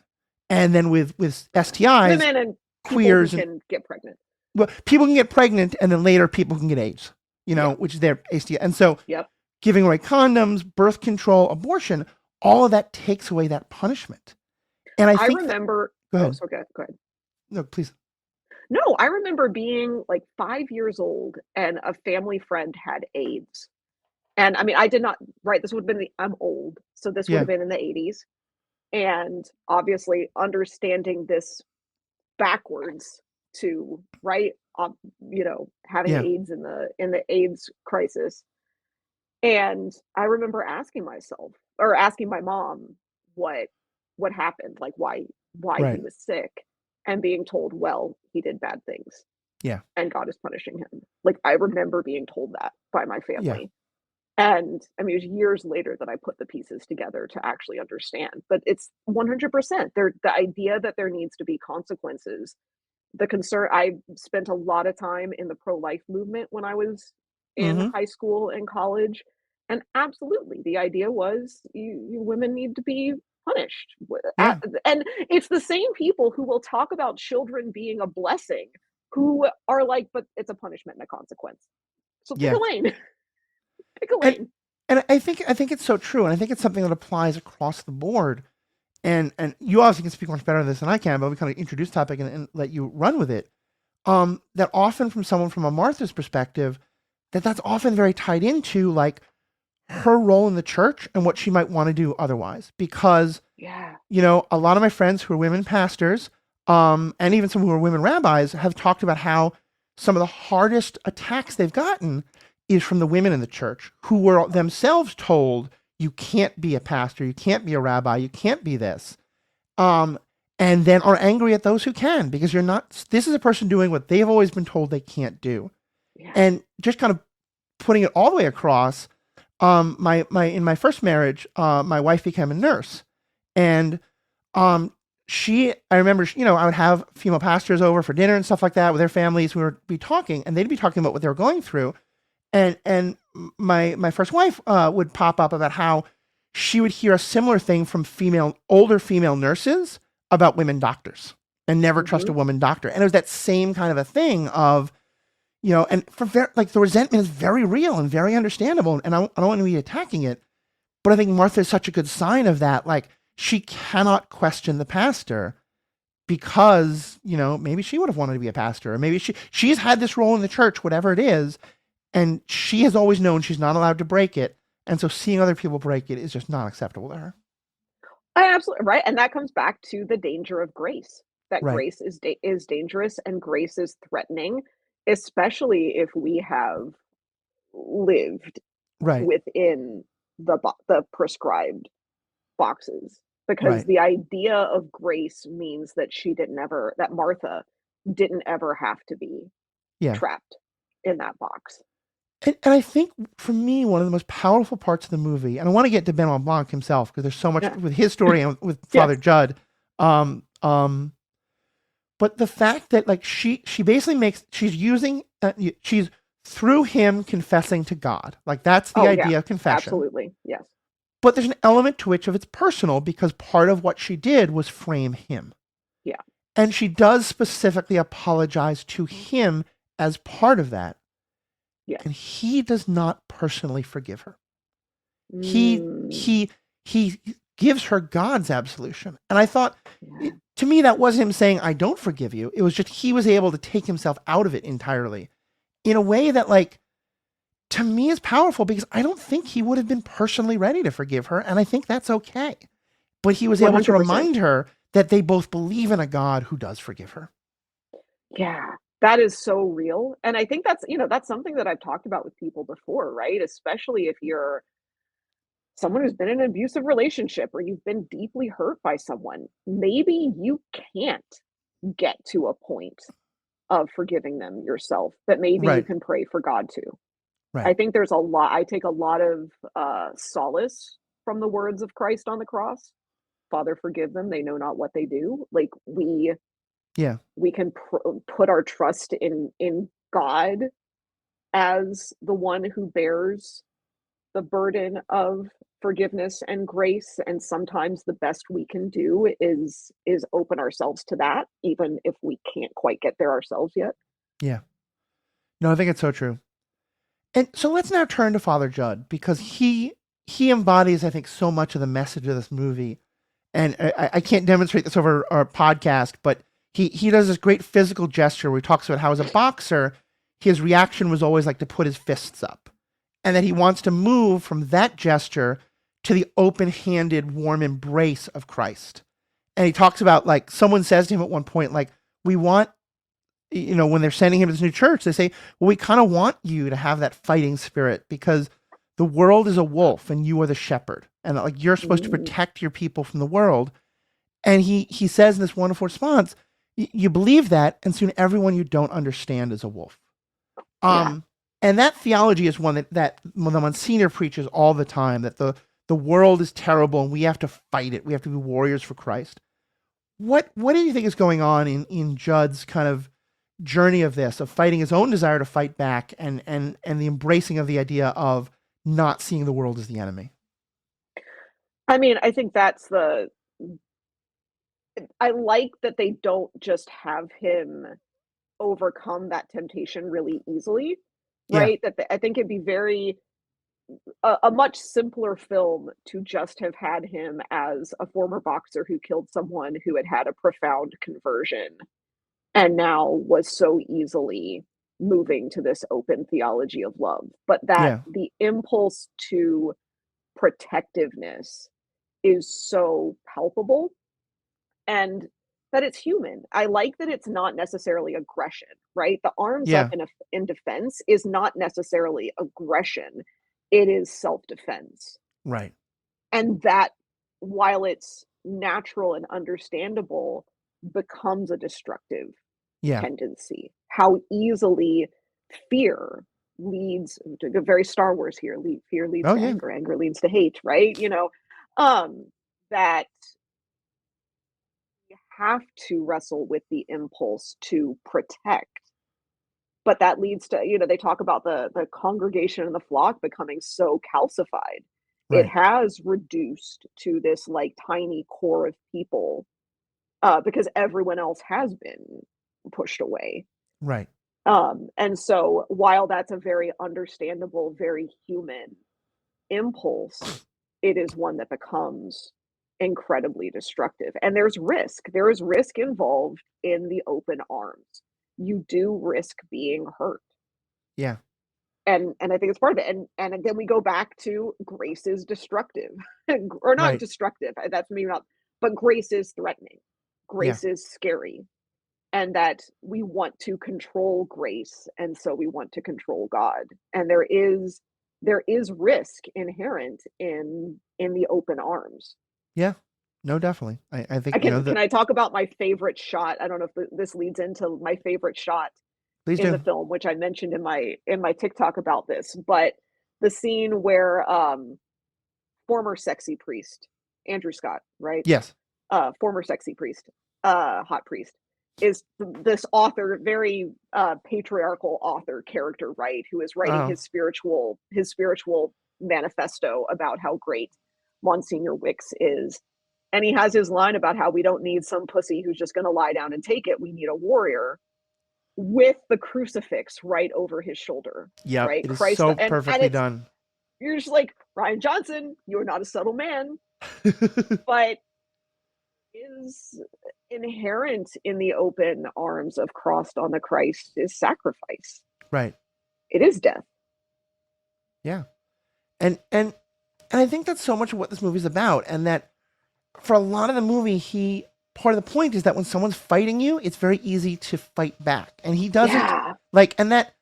And then with STIs, Women and people who queers and can get pregnant. well, people can get pregnant, and then later people can get AIDS, Yeah. which is their STI. And so Yep. giving away condoms, birth control, abortion, all of that takes away that punishment. And I I think remember. go Oh, ahead. so good. Go ahead. No, please. No, I remember being like 5 years old and a family friend had AIDS. And I mean, I did not, right? This would have been I'm old. So this would Yeah. have been in the 80s. And obviously understanding this backwards to, right? Having Yeah. AIDS in the AIDS crisis. And I remember asking myself or asking my mom what what happened, like why he Right. was sick, and being told, well, he did bad things Yeah. and God is punishing him. Like I remember being told that by my Yeah. family. And I mean, it was years later that I put the pieces together to actually understand. But it's 100%. The idea that there needs to be consequences. The concern I spent a lot of time in the pro-life movement when I was in Mm-hmm. high school and college, and absolutely, the idea was you women need to be punished. Yeah. And it's the same people who will talk about children being a blessing who are like, "But it's a punishment and a consequence." So pick Yeah. a lane. Pick a And lane. and I think it's so true, and I think it's something that applies across the board. And you obviously can speak much better on this than I can, but we kind of introduce the topic and let you run with it. That often from someone from a Martha's perspective, that's often very tied into like her role in the church and what she might want to do otherwise. Because, Yeah. a lot of my friends who are women pastors, and even some who are women rabbis have talked about how some of the hardest attacks they've gotten is from the women in the church who were themselves told, you can't be a pastor, you can't be a rabbi, you can't be this. Um, and then are angry at those who can because you're not, this is a person doing what they've always been told they can't do. Yeah. And just kind of putting it all the way across, my in my first marriage, my wife became a nurse, and I remember, I would have female pastors over for dinner and stuff like that with their families. We would be talking, and they'd be talking about what they were going through, and my first wife would pop up about how she would hear a similar thing from older female nurses about women doctors and never trust a Mhm. woman doctor, and it was that same kind of a thing of and like the resentment is very real and very understandable. And I don't want to be attacking it, but I think Martha is such a good sign of that. Like she cannot question the pastor because, maybe she would have wanted to be a pastor, or maybe she's had this role in the church, whatever it is. And she has always known she's not allowed to break it. And so seeing other people break it is just not acceptable to her. Absolutely right, and that comes back to the danger of grace. That Right. grace is dangerous and grace is threatening, especially if we have lived Right. within the prescribed boxes. Because Right. the idea of grace means that that Martha didn't ever have to be Yeah. trapped in that box. And I think for me, one of the most powerful parts of the movie, and I want to get to Benoit Blanc himself because there's so much Yeah. with his story and with Father Yes. Jud. Um, um, but the fact that like she basically she's through him confessing to God. Like that's the Oh, yeah. idea of confession. Absolutely. Yes. But there's an element to which of it's personal because part of what she did was frame him. Yeah. And she does specifically apologize to him as part of that. Yes. And he does not personally forgive her. He Mm, he he gives her God's absolution. And I thought yeah. to me that wasn't him saying I don't forgive you. It was just he was able to take himself out of it entirely in a way that like to me is powerful because I don't think he would have been personally ready to forgive her and I think that's okay. But he was able to 100%. remind her that they both believe in a God who does forgive her. Yeah, that is so real, and I think that's something that I've talked about with people before, right? Especially if you're someone who's been in an abusive relationship or you've been deeply hurt by someone. Maybe you can't get to a point of forgiving them yourself, but maybe you Right. can pray for God to. Right. I think there's a lot, I take a lot of solace from the words of Christ on the cross. Father, forgive them, they know not what they do. Like Yeah. we can put our trust in God as the one who bears the burden of forgiveness and grace, and sometimes the best we can do is open ourselves to that, even if we can't quite get there ourselves yet. Yeah. No, I think it's so true. And so let's now turn to Father Judd, because he embodies, I think, so much of the message of this movie. And I can't demonstrate this over our podcast, but he does this great physical gesture where he talks about how, as a boxer, his reaction was always like to put his fists up, and that he wants to move from that gesture to the open-handed, warm embrace of Christ. And he talks about, like, someone says to him at one point, like, we want, when they're sending him to this new church, they say, well, we kind of want you to have that fighting spirit, because the world is a wolf and you are the shepherd, and that, like, you're supposed to protect your people from the world. And he says in this wonderful response, you believe that, and soon everyone you don't understand is a wolf. Yeah. And that theology is one that the Monsignor preaches all the time, that the world is terrible and we have to fight it. We have to be warriors for Christ. What do you think is going on in Judd's kind of journey of this, of fighting his own desire to fight back, and the embracing of the idea of not seeing the world as the enemy? I mean, I think I like that they don't just have him overcome that temptation really easily, Yeah. right? I think it'd be a much simpler film to just have had him as a former boxer who killed someone who had had a profound conversion and now was so easily moving to this open theology of love. But that Yeah. the impulse to protectiveness is so palpable, and that it's human. I like that it's not necessarily aggression, right? The arms up Yeah. in defense is not necessarily aggression. It is self-defense. Right. And that, while it's natural and understandable, becomes a destructive Yeah. tendency. How easily fear leads to very Star Wars here. Fear leads Oh, to yeah. anger, anger leads to hate, right? That you have to wrestle with the impulse to protect. But that leads to, they talk about the congregation and the flock becoming so calcified. It Right. has reduced to this like tiny core of people, because everyone else has been pushed away. Right. And so while that's a very understandable, very human impulse, it is one that becomes incredibly destructive. And there's risk. There is risk involved in the open arms. You do risk being hurt. Yeah. And I think it's part of it. And then we go back to grace is destructive. Or not Right. destructive. That's maybe not, but grace is threatening. Yeah. Grace is scary. And that we want to control grace, and so we want to control God. And there is risk inherent in the open arms. Yeah. No, definitely. I think, I can that. can I talk about my favorite shot? I don't know if this leads into my favorite shot Please in the do. film, which I mentioned in my TikTok about this, but the scene where former sexy priest Andrew Scott, right? Yes. Former sexy priest, hot priest, is this author, very patriarchal author character, right? Who is writing Oh, his spiritual manifesto about how great Monsignor Wicks is. And he has his line about how we don't need some pussy who's just going to lie down and take it. We need a warrior, with the crucifix right over his shoulder, yep. right? It is Christ, so and perfectly it's done. you're just like, Rian Johnson, you're not a subtle man, but is inherent in the open arms of crossed on the Christ is sacrifice. Right. It is death. Yeah. And I think that's so much of what this movie's about. And that for a lot of the movie, part of the point is that when someone's fighting you, it's very easy to fight back. And he doesn't, Yeah. like, and that,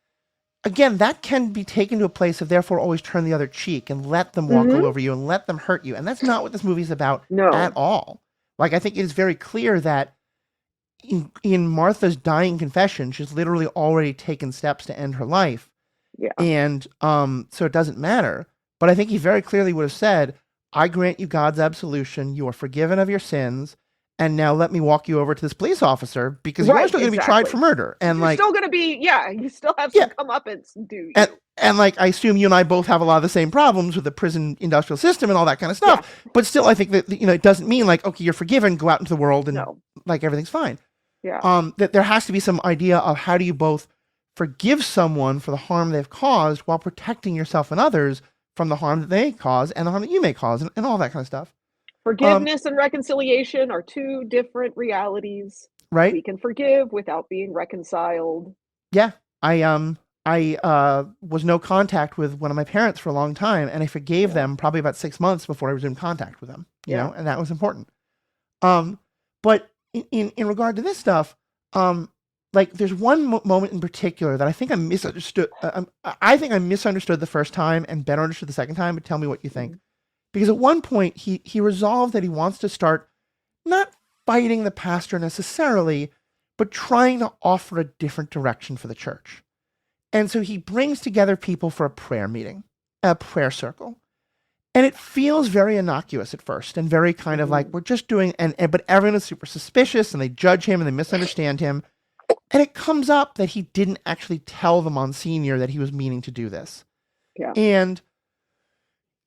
again, that can be taken to a place of therefore always turn the other cheek and let them walk all Hmm. over you and let them hurt you. And that's not what this movie's about at No. all. Like, I think it is very clear that in Martha's dying confession, she's literally already taken steps to end her life. Yeah. And so it doesn't matter. But I think he very clearly would have said, I grant you God's absolution. You are forgiven of your sins. And now let me walk you over to this police officer because you are Right, still going to be tried for exactly. murder. And You're like, still gonna be, yeah, you still have yeah. some comeuppance due And, you. and like, I assume you and I both have a lot of the same problems with the prison industrial system and all that kind of stuff. Yeah. But still, I think that, it doesn't mean like, okay, you're forgiven, go out into the world and No. like everything's fine. Yeah. That there has to be some idea of how do you both forgive someone for the harm they've caused while protecting yourself and others from the harm that they cause and the harm that you may cause and all that kind of stuff. Forgiveness and reconciliation are two different realities. Right? We can forgive without being reconciled. Yeah. I was no contact with one of my parents for a long time, and I forgave Yeah. them probably about 6 months before I resumed contact with them. You Yeah. know, and that was important. But in regard to this stuff, like there's one moment in particular that I think I misunderstood. I think I misunderstood the first time and better understood the second time. But tell me what you think, because at one point he resolved that he wants to start not fighting the pastor necessarily, but trying to offer a different direction for the church. And so he brings together people for a prayer meeting, a prayer circle. And it feels very innocuous at first and very kind of like we're just doing, but everyone is super suspicious and they judge him and they misunderstand him. And it comes up that he didn't actually tell the Monsignor that he was meaning to do this. Yeah. And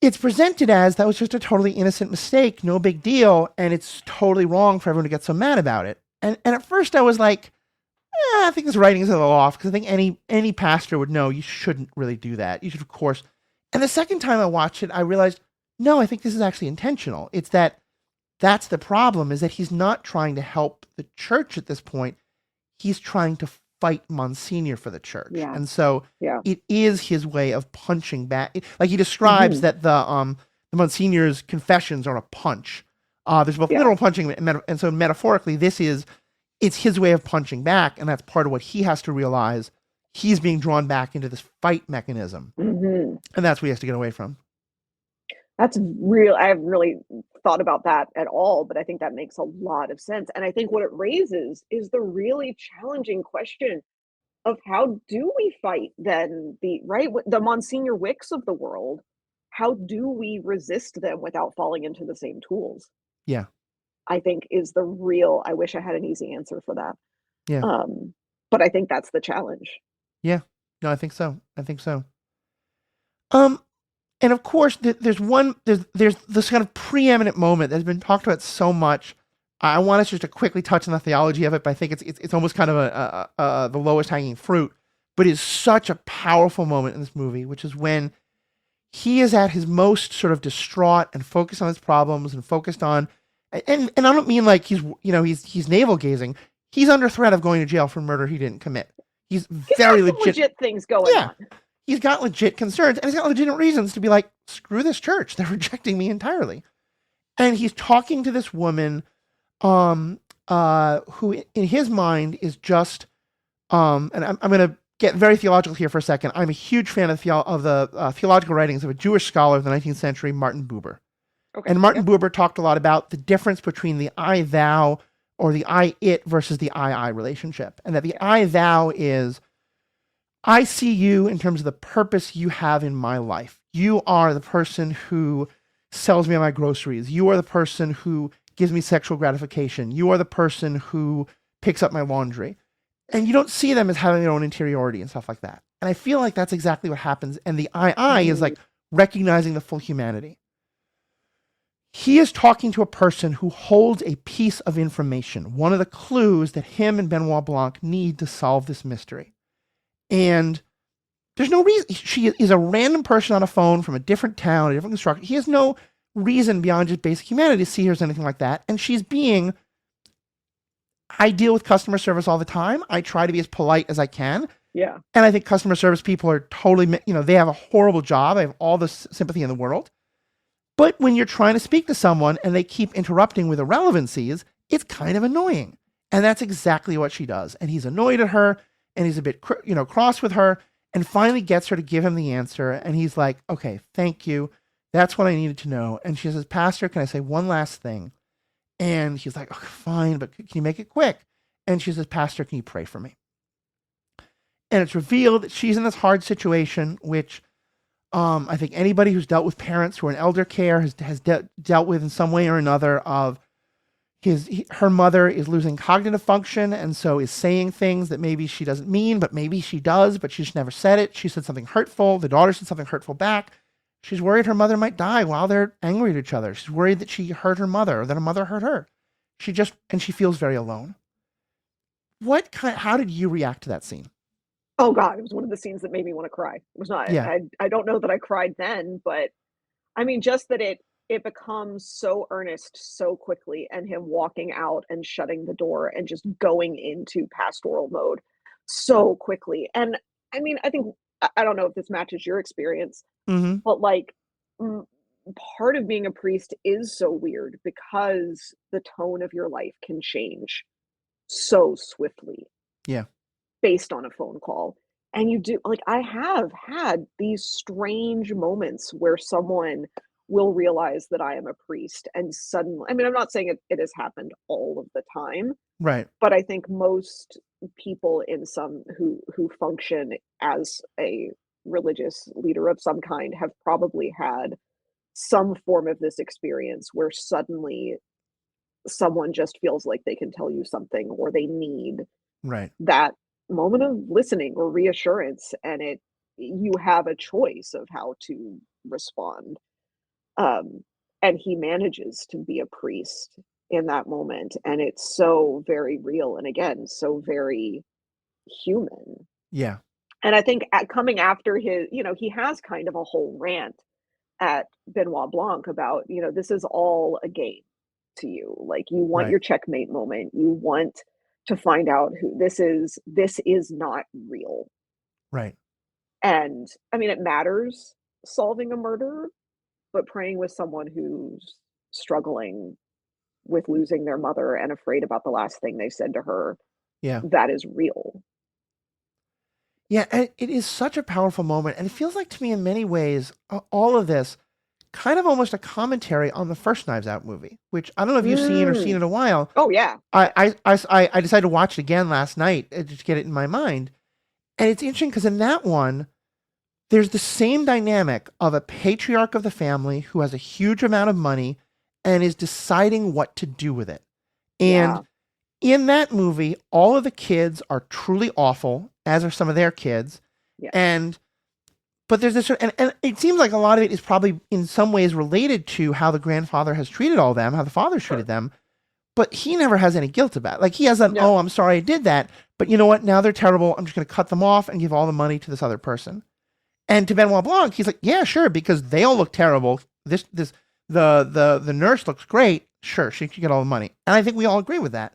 it's presented as that was just a totally innocent mistake, no big deal, and it's totally wrong for everyone to get so mad about it. And at first I was like, I think this writing is a little off, because I think any pastor would know you shouldn't really do that. You should, of course. And the second time I watched it, I realized, no, I think this is actually intentional. It's that's the problem, is that he's not trying to help the church at this point. He's trying to fight Monsignor for the church. Yeah. And so Yeah. it is his way of punching back. Like he describes that the Monsignor's confessions are a punch. There's both literal punching and so metaphorically, it's his way of punching back, and that's part of what he has to realize. He's being drawn back into this fight mechanism, and that's what he has to get away from. That's real. I haven't really thought about that at all, but I think that makes a lot of sense. And I think what it raises is the really challenging question of how do we fight then the Monsignor Wicks of the world? How do we resist them without falling into the same tools? Yeah. I think is the real. I wish I had an easy answer for that. Yeah. But I think that's the challenge. Yeah. No, I think so. And of course, there's this kind of preeminent moment that's been talked about so much. I want us just to quickly touch on the theology of it, but I think it's almost kind of the lowest hanging fruit, but it's such a powerful moment in this movie, which is when he is at his most sort of distraught and focused on his problems and focused on, and I don't mean like he's navel gazing. He's under threat of going to jail for murder he didn't commit. He's very legit things going on. He's got legit concerns, and he's got legitimate reasons to be like, screw this church. They're rejecting me entirely. And he's talking to this woman who in his mind is just, and I'm going to get very theological here for a second. I'm a huge fan of the theological writings of a Jewish scholar of the 19th century, Martin Buber. Okay. And Martin Buber talked a lot about the difference between the I-thou or the I-it versus the I-I relationship. And that the I-thou is, I see you in terms of the purpose you have in my life. You are the person who sells me my groceries. You are the person who gives me sexual gratification. You are the person who picks up my laundry. And you don't see them as having their own interiority and stuff like that. And I feel like that's exactly what happens. And the I is like recognizing the full humanity. He is talking to a person who holds a piece of information, one of the clues that him and Benoit Blanc need to solve this mystery. And there's no reason. She is a random person on a phone from a different town, a different construction. He has no reason beyond just basic humanity to see her as anything like that. And she's being, I deal with customer service all the time. I try to be as polite as I can. Yeah. And I think customer service people are totally, they have a horrible job. I have all the sympathy in the world. But when you're trying to speak to someone and they keep interrupting with irrelevancies, it's kind of annoying. And that's exactly what she does. And he's annoyed at her. And he's a bit, cross with her, and finally gets her to give him the answer. And he's like, okay, thank you. That's what I needed to know. And she says, Pastor, can I say one last thing? And he's like, okay, fine, but can you make it quick? And she says, Pastor, can you pray for me? and it's revealed that she's in this hard situation, which I think anybody who's dealt with parents who are in elder care has dealt with in some way or another. Of her mother is losing cognitive function, and so is saying things that maybe she doesn't mean, but maybe she does, but she's never said it. She said something hurtful. The daughter said something hurtful back. She's worried her mother might die while they're angry at each other. She's worried that she hurt her mother or that her mother hurt her. And she feels very alone. How did you react to that scene? Oh God, it was one of the scenes that made me want to cry. It was not, Yeah. I don't know that I cried then, but I mean, just that it becomes so earnest so quickly, and him walking out and shutting the door and just going into pastoral mode so quickly. And I mean, I think I don't know if this matches your experience, Mm-hmm. but like mm, part of being a priest is so weird because the tone of your life can change so swiftly Yeah. based on a phone call. And you do like I have had these strange moments where someone will realize that I am a priest and suddenly, I mean, I'm not saying it has happened all of the time, Right. but I think most people in some who function as a religious leader of some kind have probably had some form of this experience where suddenly someone just feels like they can tell you something, or they need Right. that moment of listening or reassurance, and it you have a choice of how to respond. um and he manages to be a priest in that moment, and it's so very real, and again so very human. Yeah. And I think coming after his, he has kind of a whole rant at Benoit Blanc about, this is all a game to you. Like, you want Right. your checkmate moment. You want to find out who this is. This is not real. Right. And I mean, it matters solving a murder, but praying with someone who's struggling with losing their mother and afraid about the last thing they said to her, Yeah. that is real. Yeah. And it is such a powerful moment. And it feels like to me in many ways, all of this kind of almost a commentary on the first Knives Out movie, which I don't know if you've seen or seen Mm. in a while. Oh, yeah. Yeah. I decided to watch it again last night just to get it in my mind. And it's interesting because in that one, there's the same dynamic of a patriarch of the family who has a huge amount of money and is deciding what to do with it. And Yeah. in that movie, all of the kids are truly awful, as are some of their kids. Yeah. But there's this, and it seems like a lot of it is probably in some ways related to how the grandfather has treated all of them, how the father's treated them. But he never has any guilt about it. Like, he has that, No. oh, I'm sorry I did that. But you know what? Now they're terrible. I'm just going to cut them off and give all the money to this other person. And to Benoit Blanc, he's like, yeah, sure, because they all look terrible. The nurse looks great. Sure, she should get all the money. And I think we all agree with that.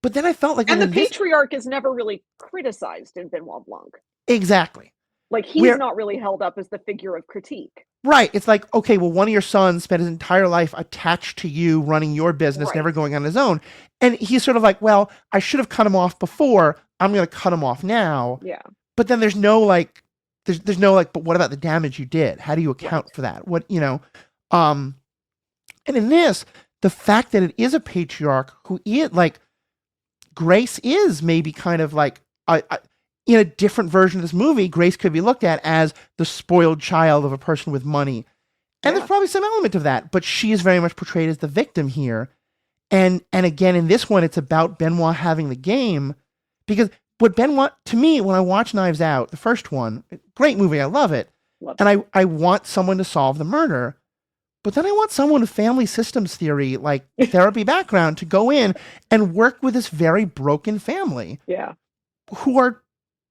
But then I felt like, And the patriarch is never really criticized in Benoit Blanc. Exactly. Like, he's not really held up as the figure of critique. Right. It's like, okay, well, one of your sons spent his entire life attached to you, running your business, Right. never going on his own. And he's sort of like, well, I should have cut him off before. I'm going to cut him off now. Yeah. But then there's no like, but what about the damage you did? How do you account for that? And in this, the fact that it is a patriarch who is like, Grace is maybe kind of like, in a different version of this movie, Grace could be looked at as the spoiled child of a person with money. And there's probably some element of that, but she is very much portrayed as the victim here. And again, in this one, it's about Benoit having the game, because what Benoit, to me, when I watch Knives Out, the first one, great movie, I love it. And I want someone to solve the murder, but then I want someone with family systems theory, like therapy background, to go in and work with this very broken family. Yeah. Who are,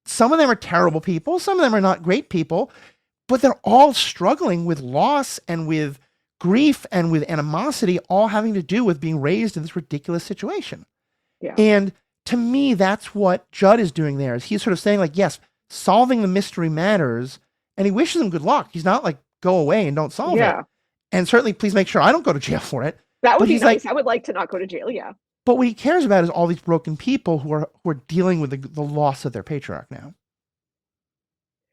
some of them are terrible people, some of them are not great people, but they're all struggling with loss and with grief and with animosity, all having to do with being raised in this ridiculous situation. Yeah. And to me, that's what Jud is doing there. Is he's sort of saying, like, yes, solving the mystery matters, and he wishes them good luck. He's not like, go away and don't solve it. And certainly, please make sure I don't go to jail for it. That would be nice. I would like to not go to jail, yeah. But what he cares about is all these broken people who are dealing with the loss of their patriarch now.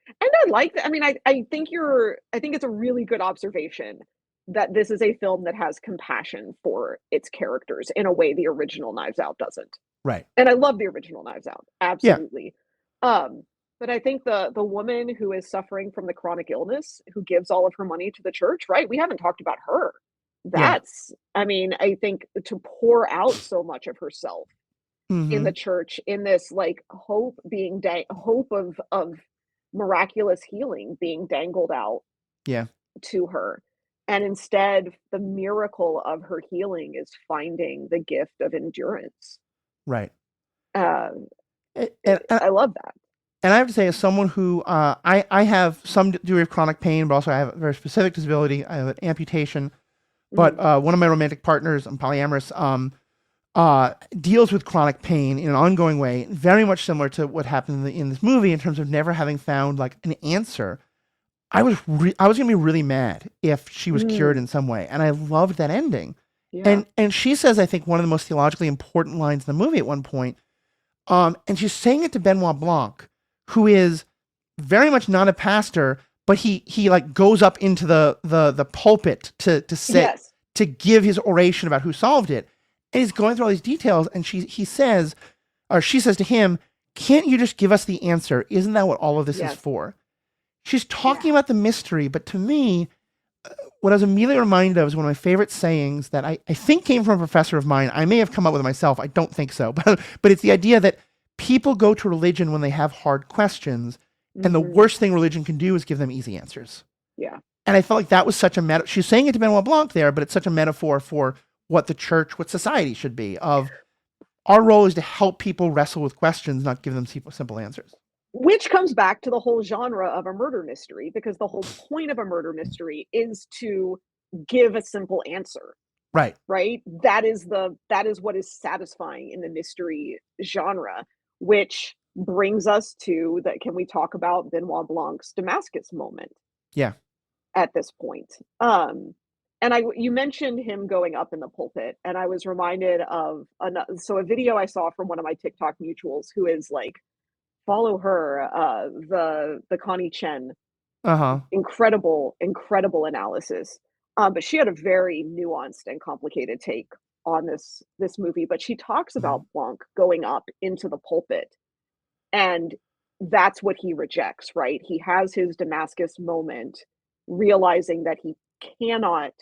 And I like that. I mean, I think it's a really good observation that this is a film that has compassion for its characters in a way the original Knives Out doesn't. Right. And I love the original Knives Out. Absolutely. But I think the woman who is suffering from the chronic illness, who gives all of her money to the church, right? We haven't talked about her. Yeah. I mean, I think to pour out so much of herself in Mm-hmm. the church, in this like hope of miraculous healing being dangled out Yeah. to her. And instead, the miracle of her healing is finding the gift of endurance. Right. Uh, And I love that. And I have to say, as someone who I have some degree of chronic pain, but also I have a very specific disability. I have an amputation. But Mhm. one of my romantic partners, I'm polyamorous, deals with chronic pain in an ongoing way, very much similar to what happened in this movie in terms of never having found like an answer. I was gonna be really mad if she was cured Mm, in some way, and I loved that ending. yeah. And she says, I think, one of the most theologically important lines in the movie at one point. And she's saying it to Benoit Blanc, who is very much not a pastor, but he like goes up into the pulpit to say, Yes. to give his oration about who solved it. And he's going through all these details, and he says, or she says to him, "Can't you just give us the answer? Isn't that what all of this is Yes. for?" She's Yeah. talking about the mystery, but to me, what I was immediately reminded of is one of my favorite sayings that I think came from a professor of mine. I may have come up with it myself. I don't think so. But it's the idea that people go to religion when they have hard questions, and the Mhm. worst thing religion can do is give them easy answers. Yeah. And I felt like that was such a meta. She's saying it to Benoit Blanc there, but it's such a metaphor for what the church, what society should be. Of our role is to help people wrestle with questions, not give them simple answers. Which comes back to the whole genre of a murder mystery, because the whole point of a murder mystery is to give a simple answer, Right. right? That is what is satisfying in the mystery genre, which brings us to that. Can we talk about Benoit Blanc's Damascus moment Yeah. at this point? And you mentioned him going up in the pulpit, and I was reminded of a video I saw from one of my TikTok mutuals who is like, follow her, the Connie Chen, Uh huh. incredible analysis. But she had a very nuanced and complicated take on this movie. But she talks about Hmm. Blanc going up into the pulpit, and that's what he rejects, right? He has his Damascus moment, realizing that he cannot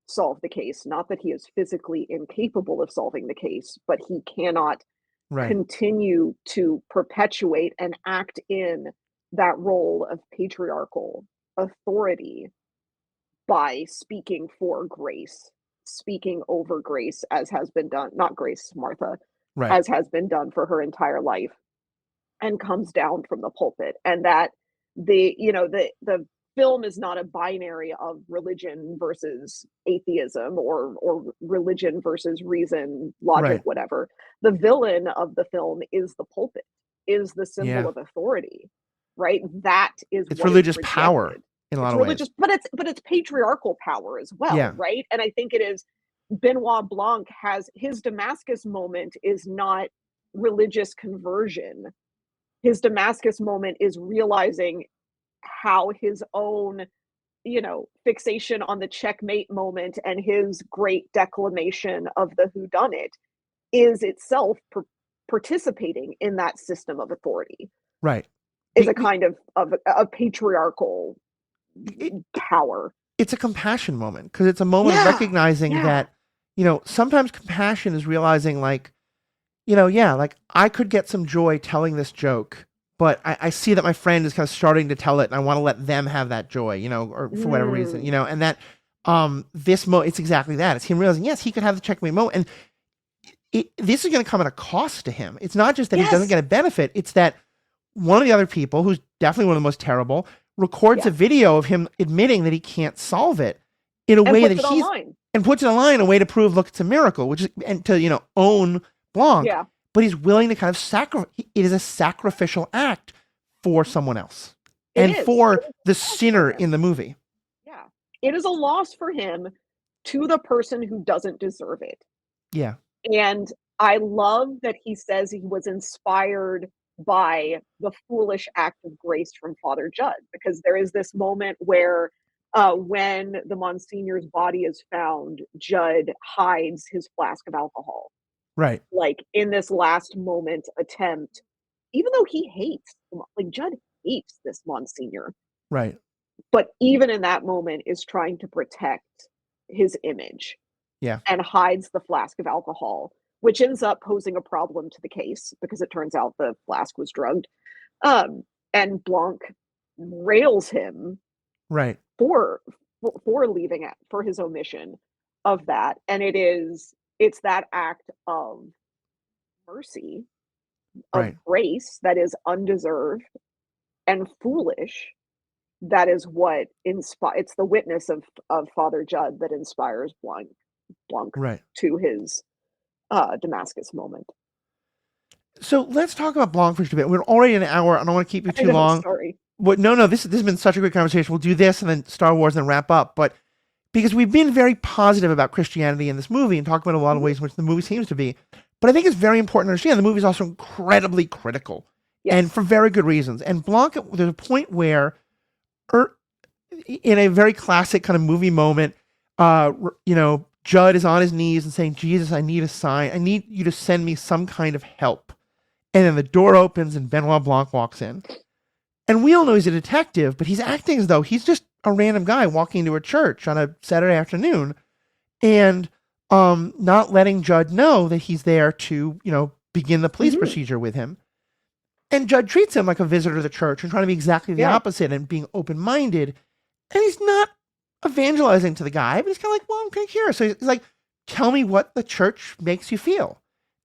solve the case. Not that he is physically incapable of solving the case, but he cannot Right. continue to perpetuate and act in that role of patriarchal authority by speaking for grace, speaking over grace, as has been done, not Grace, Martha, Right. as has been done for her entire life, and comes down from the pulpit. And that the film is not a binary of religion versus atheism, or religion versus reason, logic, Right. whatever. The villain of the film is the pulpit, is the symbol Yeah. of authority, right? That is It's what is religious power rejected. in a lot It's of ways. religious, but it's patriarchal power as well, Yeah. right? And I think it is, Benoit Blanc has his Damascus moment is not religious conversion. His Damascus moment is realizing how his own, fixation on the checkmate moment and his great declamation of the whodunit is itself participating in that system of authority, Right. is a kind of a patriarchal It, power. it's a compassion moment because it's a moment of Yeah. recognizing Yeah. that, sometimes compassion is realizing like, yeah, like I could get some joy telling this joke, but I see that my friend is kind of starting to tell it and I want to let them have that joy, or for whatever reason, Mm, and that, it's exactly that. It's him realizing, yes, he could have the checkmate moment. And this is going to come at a cost to him. It's not just that he doesn't yes. get a benefit. It's that one of the other people, who's definitely one of the most terrible, records a Yes. video of him admitting that he can't solve it in a And way that puts it online. and puts it online in a way to prove, look, it's a miracle, which is, and to, own Blanc, Yeah. but he's willing to kind of sacrifice. It is a sacrificial act for someone else It and is. for It is the a loss for sinner him. in the movie. Yeah. It is a loss for him to the person who doesn't deserve it. Yeah. And I love that he says he was inspired by the foolish act of grace from Father Jud, because there is this moment where, when the Monsignor's body is found, Judd hides his flask of alcohol, Right. like in this last moment attempt even though he hates, like Judd hates this Monsignor, Right. but even in that moment is trying to protect his image Yeah. and hides the flask of alcohol, which ends up posing a problem to the case because it turns out the flask was drugged. Um, and Blanc rails him Right. for leaving it, for his omission of that, and it's that act of mercy, of Right. grace that is undeserved and foolish. That is what it's the witness of Father Jud that inspires Blanc Right. to his Damascus moment. So let's talk about Blanc for just a bit. We're already an hour. I don't want to keep you I too know, long. sorry. No. This has been such a great conversation. We'll do this and then Star Wars and then wrap up. But because we've been very positive about Christianity in this movie and talk about a lot of ways in which the movie seems to be. But I think it's very important to understand the movie is also incredibly critical, and Yes. for very good reasons. And Blanc, there's a point where, in a very classic kind of movie moment, Judd is on his knees and saying, "Jesus, I need a sign. I need you to send me some kind of help." And then the door opens and Benoit Blanc walks in. And we all know he's a detective, but he's acting as though he's just a random guy walking into a church on a Saturday afternoon and not letting Judd know that he's there to, begin the police procedure with him. And Judd treats him like a visitor to the church and trying to be exactly the opposite and being open-minded. And he's not evangelizing to the guy, but he's kind of like, well, I'm kind of curious. So he's like, tell me what the church makes you feel.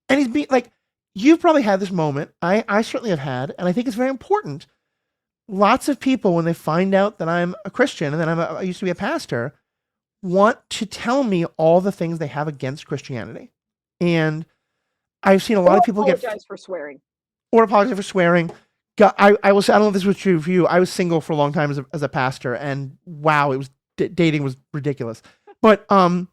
And he's being like, you've probably had this moment. I certainly have had, and I think it's very important. Lots of people, when they find out that I'm a Christian and that I used to be a pastor, want to tell me all the things they have against Christianity. And I've seen a lot of people apologize for swearing. Or apologize for swearing. I don't know if this was true for you. I was single for a long time as a pastor, and wow, it was dating was ridiculous. But and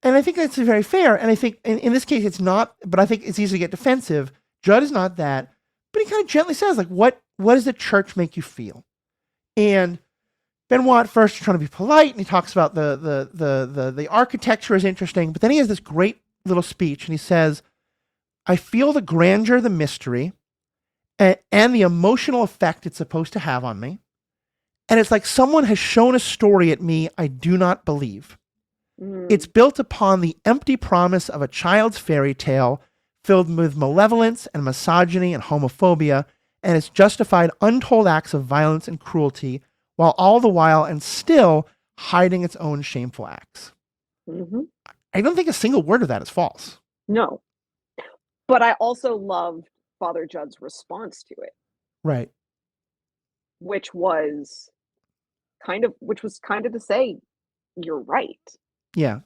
I think that's very fair. And I think in this case it's not, but I think it's easy to get defensive. Judd is not that, but he kind of gently says, like, what does the church make you feel? And Benoit first is trying to be polite, and he talks about the architecture is interesting, but then he has this great little speech, and he says, I feel the grandeur, the mystery, and the emotional effect it's supposed to have on me. And it's like someone has shown a story at me I do not believe. It's built upon the empty promise of a child's fairy tale filled with malevolence and misogyny and homophobia, and it's justified untold acts of violence and cruelty, while all the while and still hiding its own shameful acts. Mm-hmm. I don't think a single word of that is false. No. But I also loved Father Judd's response to it. Right. Which was kind of to say, you're right. Yeah.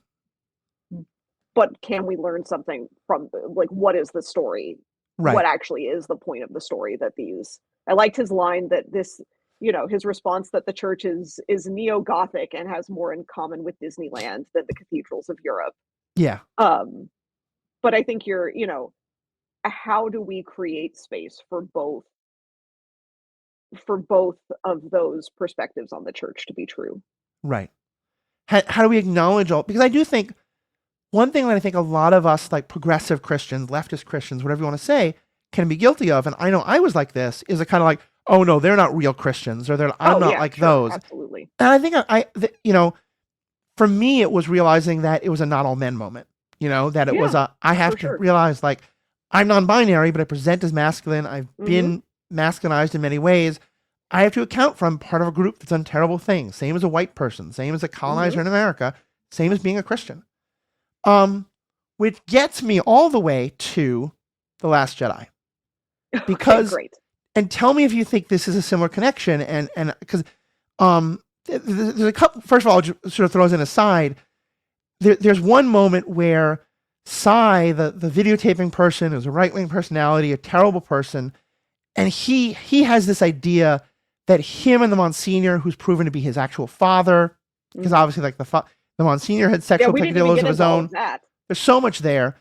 But can we learn something from, like, what is the story? Right. What actually is the point of the story that these... I liked his line that this, his response that the church is neo-Gothic and has more in common with Disneyland than the cathedrals of Europe. Yeah. But I think how do we create space for both of those perspectives on the church to be true? Right. How do we acknowledge all? Because I do think one thing that I think a lot of us, like progressive Christians, leftist Christians, whatever you want to say, can be guilty of, and I know I was like this, is a kind of like, oh no, they're not real Christians, or I'm not like those. Absolutely. And I think for me, it was realizing that it was a not all men moment. That it was I have to realize, like, I'm non-binary, but I present as masculine. I've been masculinized in many ways. I have to account for I'm part of a group that's done terrible things. Same as a white person, same as a colonizer in America, same as being a Christian. Which gets me all the way to The Last Jedi. Because, okay, great. And tell me if you think this is a similar connection. And because there's a couple, first of all, I'll just sort of throws in aside. There's one moment where Sai, the videotaping person, who's a right-wing personality, a terrible person, and he has this idea that him and the Monsignor, who's proven to be his actual father, because obviously, like, the Monsignor had sexual peccadillos of his own. There's so much there.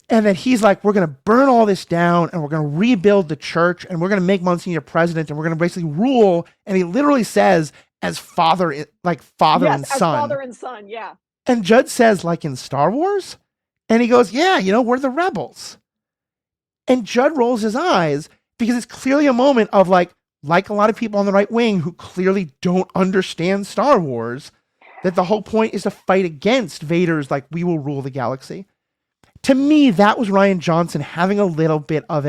And then he's like, we're going to burn all this down, and we're going to rebuild the church, and we're going to make Monsignor president, and we're going to basically rule. And he literally says, as father and son. Father and son, yeah. And Judd says, like in Star Wars? And he goes, yeah, we're the rebels. And Judd rolls his eyes because it's clearly a moment of like a lot of people on the right wing who clearly don't understand Star Wars, that the whole point is to fight against Vader's like, we will rule the galaxy. To me, that was Rian Johnson having a little bit of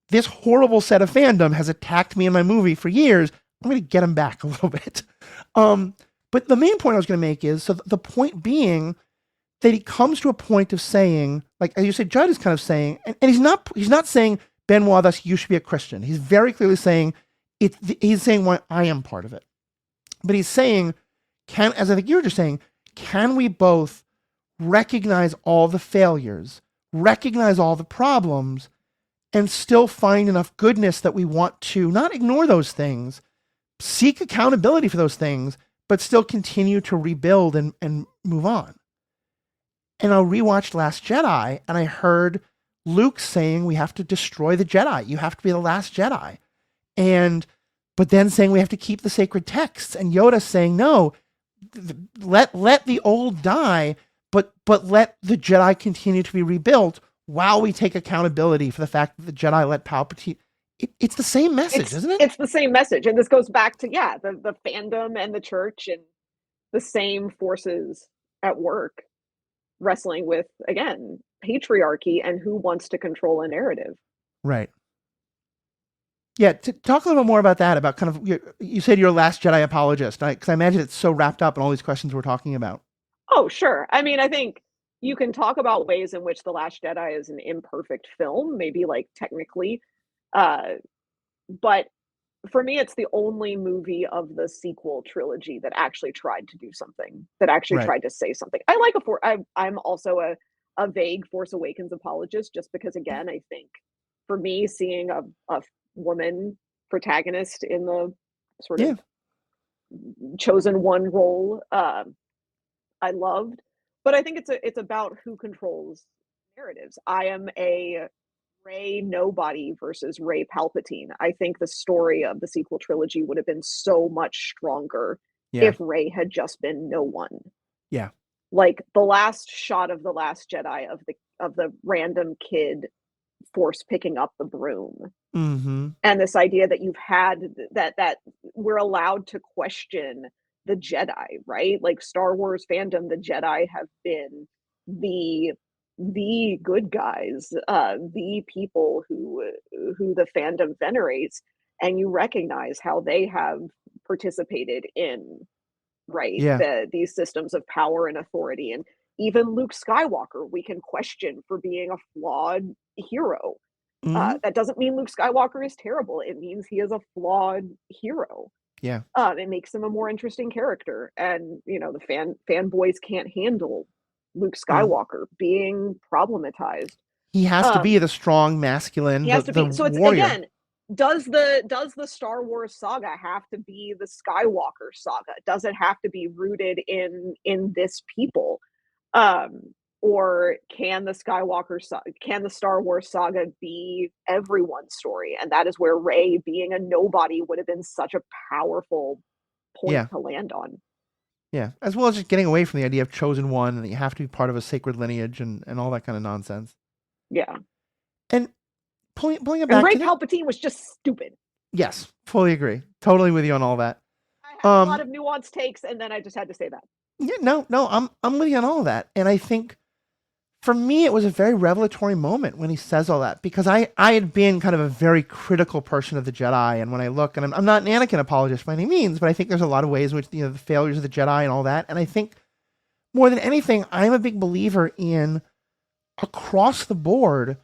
this horrible set of fandom has attacked me in my movie for years. I'm going to get him back a little bit. But the main point I was going to make is, so the point being that he comes to a point of saying, like, as you say, Judd is kind of saying, and he's not saying, Benoit, thus you should be a Christian. He's very clearly saying, he's saying why I am part of it. But he's saying, as I think you were just saying, can we both recognize all the failures, recognize all the problems, and still find enough goodness that we want to not ignore those things, seek accountability for those things, but still continue to rebuild and move on. And I rewatched Last Jedi, and I heard Luke saying we have to destroy the Jedi. You have to be the last Jedi. But then saying we have to keep the sacred texts. And Yoda saying, no, let the old die, but let the Jedi continue to be rebuilt while we take accountability for the fact that the Jedi let Palpatine. It's the same message, isn't it? It's the same message. And this goes back to, the fandom and the church and the same forces at work wrestling with, again, patriarchy and who wants to control a narrative. Right. Yeah, to talk a little bit more about that, about kind of, you said you're a Last Jedi apologist, because I imagine it's so wrapped up in all these questions we're talking about. Oh, sure. I mean, I think you can talk about ways in which The Last Jedi is an imperfect film, maybe like technically, but for me, it's the only movie of the sequel trilogy that actually tried to do something, that actually tried to say something. I'm also a vague Force Awakens apologist, just because, again, I think for me, seeing a woman protagonist in the sort of chosen one role, I loved, but I think it's about who controls narratives. I am a Rey nobody versus Rey Palpatine. I think the story of the sequel trilogy would have been so much stronger if Rey had just been no one. Yeah. Like the last shot of The Last Jedi of the random kid Force picking up the broom. Mm-hmm. And this idea that you've had that we're allowed to question the Jedi, right? Like Star Wars fandom, the Jedi have been the good guys, the people who the fandom venerates, and you recognize how they have participated in, right, these systems of power and authority. And even Luke Skywalker, we can question for being a flawed hero. Mm-hmm. That doesn't mean Luke Skywalker is terrible. It means he is a flawed hero. Yeah. It makes him a more interesting character. And, the fanboys can't handle Luke Skywalker being problematized. He has to be the strong masculine. He has to be. So it's warrior. Again, does the Star Wars saga have to be the Skywalker saga? Does it have to be rooted in this people? Or can the Star Wars saga be everyone's story? And that is where Rey being a nobody would have been such a powerful point to land on. Yeah, as well as just getting away from the idea of chosen one and that you have to be part of a sacred lineage and all that kind of nonsense. Yeah. And pulling it back. And Rey Palpatine was just stupid. Yes, fully agree. Totally with you on all that. I have a lot of nuanced takes, and then I just had to say that. Yeah, no, I'm with you on all of that. And I think for me, it was a very revelatory moment when he says all that, because I had been kind of a very critical person of the Jedi. And when I look, and I'm not an Anakin apologist by any means, but I think there's a lot of ways in which, the failures of the Jedi and all that. And I think more than anything, I'm a big believer in across the board,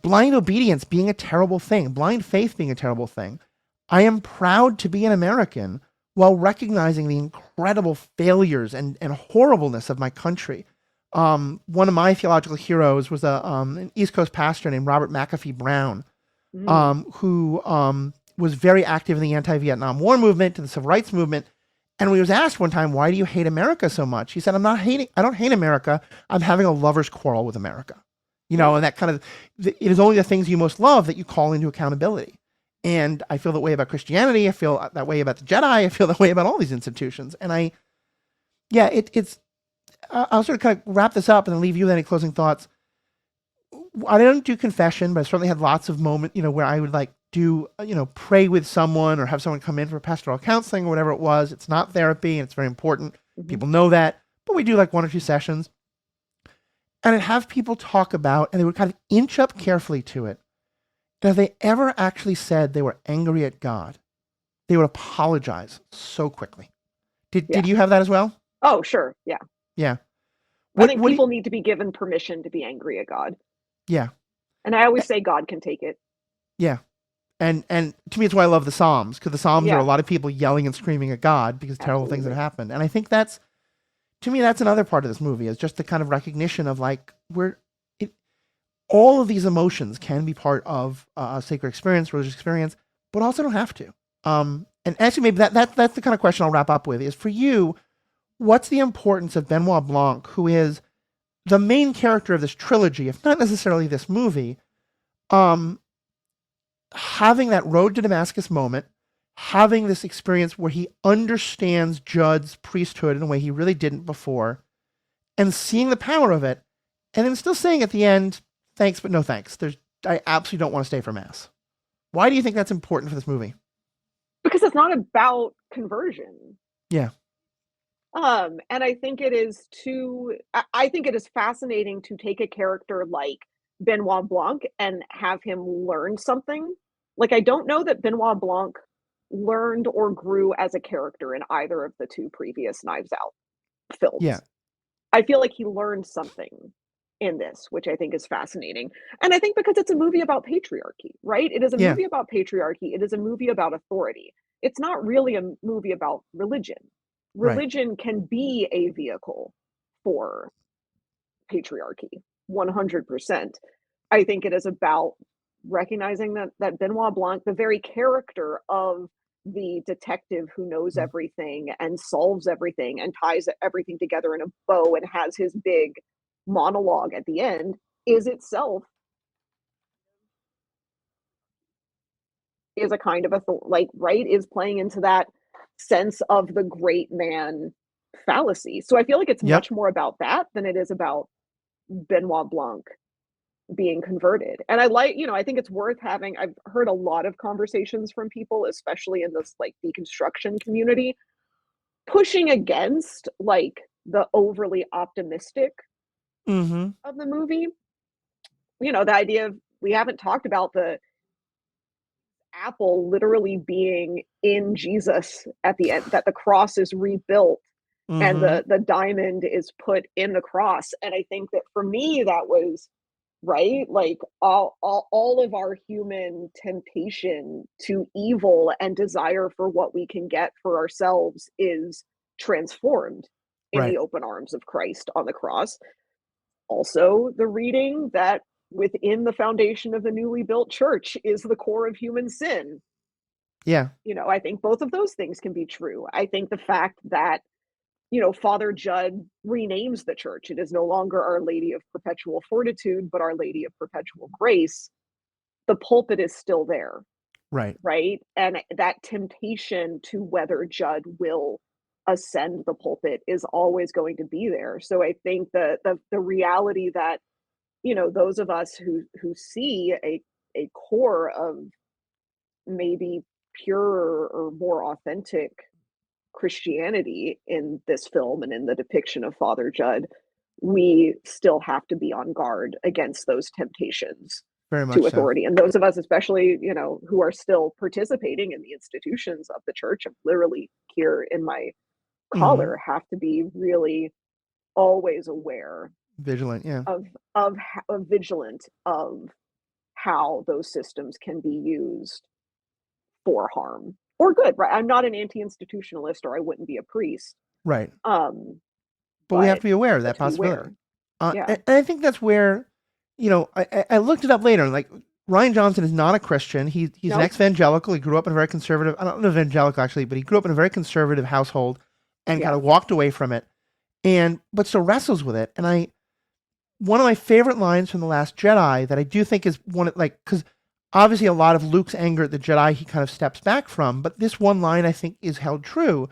blind obedience being a terrible thing, blind faith being a terrible thing. I am proud to be an American while recognizing the incredible failures and horribleness of my country. One of my theological heroes was an East Coast pastor named Robert McAfee Brown, who was very active in the anti-Vietnam War movement and the Civil Rights movement. And when he was asked one time, why do you hate America so much? He said, I don't hate America. I'm having a lover's quarrel with America. And that kind of, it is only the things you most love that you call into accountability. And I feel that way about Christianity. I feel that way about the Jedi. I feel that way about all these institutions. And it's, I'll sort of kind of wrap this up and then leave you with any closing thoughts. I don't do confession, but I certainly had lots of moments, where I would like do, pray with someone or have someone come in for pastoral counseling or whatever it was. It's not therapy and it's very important. Mhm. People know that, but we do like 1 or 2 sessions. And I'd have people talk about, and they would kind of inch up carefully to it. And if they ever actually said they were angry at God, they would apologize so quickly. Did Yeah. you have that as well? Oh, sure. Yeah. Yeah. I think What do you, people need to be given permission to be angry at God. yeah. And I always say God can take it. Yeah. And to me, it's why I love the Psalms, because the Psalms are a Yeah. lot of people yelling and screaming at God because terrible things that Absolutely. happened. And I think that's, to me, that's another part of this movie, is just the kind of recognition of like, all of these emotions can be part of a sacred experience, religious experience, but also don't have to. And actually, maybe that's the kind of question I'll wrap up with, is for you, what's the importance of Benoit Blanc, who is the main character of this trilogy, if not necessarily this movie, having that road to Damascus moment, having this experience where he understands Jud's priesthood in a way he really didn't before, and seeing the power of it, and then still saying at the end, thanks, but no thanks. I absolutely don't want to stay for Mass. Why do you think that's important for this movie? Because it's not about conversion. Yeah. And I think it is I think it is fascinating to take a character like Benoit Blanc and have him learn something. Like, I don't know that Benoit Blanc learned or grew as a character in either of the 2 previous Knives Out Yeah. films. I feel like he learned something in this, which I think is fascinating. And I think because it's a movie about patriarchy, right? It is a Yeah. movie about patriarchy. It is a movie about authority. It's not really a movie about religion. Right. Religion can be a vehicle for patriarchy, 100%. I think it is about recognizing that Benoit Blanc, the very character of the detective who knows Mm. everything and solves everything and ties everything together in a bow and has his big monologue at the end, is itself is a kind of like, right, is playing into that sense of the great man fallacy. So I feel like it's Yep. much more about that than it is about Benoit Blanc being converted. And I think it's worth having. I've heard a lot of conversations from people, especially in this like deconstruction community, pushing against like the overly optimistic Mm-hmm. of the movie. The idea of, we haven't talked about the apple literally being in Jesus at the end, that the cross is rebuilt and Mm-hmm. the diamond is put in the cross. And I think that for me, that was right, like all of our human temptation to evil and desire for what we can get for ourselves is transformed in Right. the open arms of Christ on the cross. Also, the reading that within the foundation of the newly built church is the core of human sin. Yeah. I think both of those things can be true. I think the fact that, Father Jud renames the church, it is no longer Our Lady of Perpetual Fortitude, but Our Lady of Perpetual Grace. The pulpit is still there, Right. right? And that temptation to whether Jud will ascend the pulpit is always going to be there. So I think the reality that, those of us who see a core of maybe purer or more authentic Christianity in this film and in the depiction of Father Jud, we still have to be on guard against those temptations Very to much so. authority. And those of us, especially, who are still participating in the institutions of the church, I'm literally here in my Mm-hmm. collar, have to be really always aware Vigilant. Yeah. of vigilant of how those systems can be used for harm or good, right? I'm not an anti-institutionalist, or I wouldn't be a priest. Right. Um, But we have but to be aware of but that to be possibility. aware. Yeah. And I think that's where, I looked it up later. Like, Rian Johnson is not a Christian. He's an Nope. ex-evangelical. He grew up in a very conservative, I don't know evangelical actually, but he grew up in a very conservative household and kind Yeah. of walked away from it, but still wrestles with it. And one of my favorite lines from The Last Jedi that I do think is because obviously a lot of Luke's anger at the Jedi he kind of steps back from, but this one line I think is held true,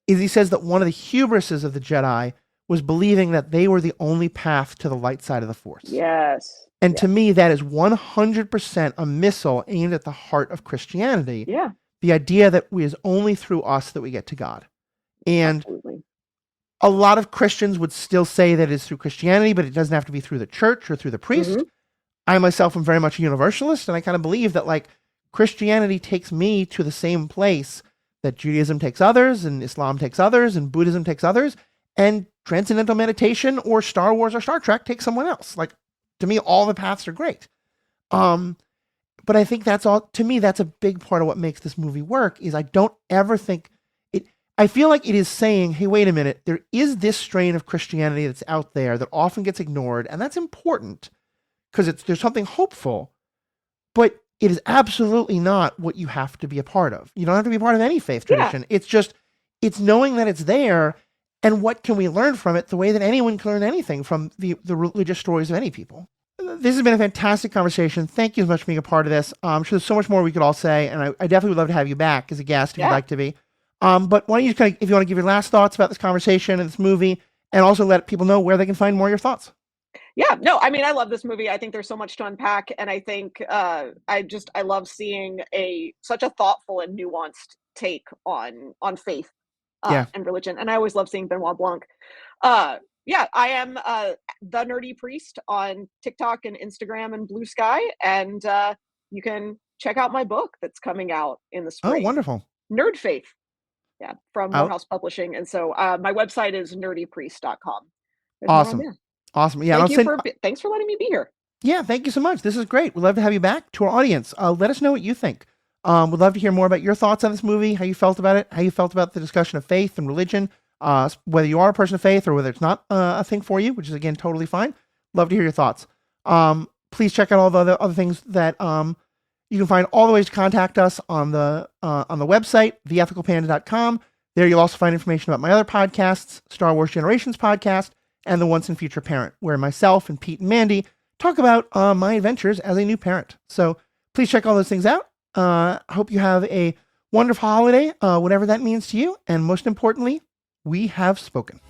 is he says that one of the hubrises of the Jedi was believing that they were the only path to the light side of the Force. Yes. And to me, that is 100% a missile aimed at the heart of Christianity. Yeah. The idea that it is only through us that we get to God. And Absolutely. a lot of Christians would still say that it's through Christianity, but it doesn't have to be through the church or through the priest. Mm-hmm. I myself am very much a universalist, and I kind of believe that like Christianity takes me to the same place that Judaism takes others, and Islam takes others, and Buddhism takes others, and transcendental meditation or Star Wars or Star Trek takes someone else. Like, to me, all the paths are great. But I think that's all, to me, that's a big part of what makes this movie work, is I don't ever think it, I feel like it is saying, hey, wait a minute, there is this strain of Christianity that's out there that often gets ignored, and that's important because there's something hopeful, but it is absolutely not what you have to be a part of. You don't have to be part of any faith tradition. Yeah. It's just, it's knowing that it's there, and what can we learn from it the way that anyone can learn anything from the religious stories of any people. This has been a fantastic conversation. Thank you so much for being a part of this. I'm sure there's so much more we could all say, and I definitely would love to have you back as a guest if you'd like to be. But why don't you just kind of, if you want to give your last thoughts about this conversation and this movie, and also let people know where they can find more of your thoughts. Yeah, no, I mean, I love this movie. I think there's so much to unpack, and I think I love seeing such a thoughtful and nuanced take on faith and religion, and I always love seeing Benoit Blanc. Yeah, I am the Nerdy Priest on TikTok and Instagram and Blue Sky, and you can check out my book that's coming out in the spring. Oh, wonderful! Nerd Faith, yeah, from Morehouse Publishing, and so my website is nerdypriest.com. Awesome. Awesome. Yeah. Thanks for letting me be here. Yeah. Thank you so much. This is great. We'd love to have you back. To our audience, let us know what you think. We'd love to hear more about your thoughts on this movie, how you felt about it, how you felt about the discussion of faith and religion, whether you are a person of faith or whether it's not a thing for you, which is, again, totally fine. Love to hear your thoughts. Please check out all the other things that you can find all the ways to contact us on the website, theethicalpanda.com. There you'll also find information about my other podcasts, Star Wars Generations podcast, and The Once and Future Parent, where myself and Pete and Mandy talk about my adventures as a new parent. So please check all those things out. I hope you have a wonderful holiday, whatever that means to you. And most importantly, we have spoken.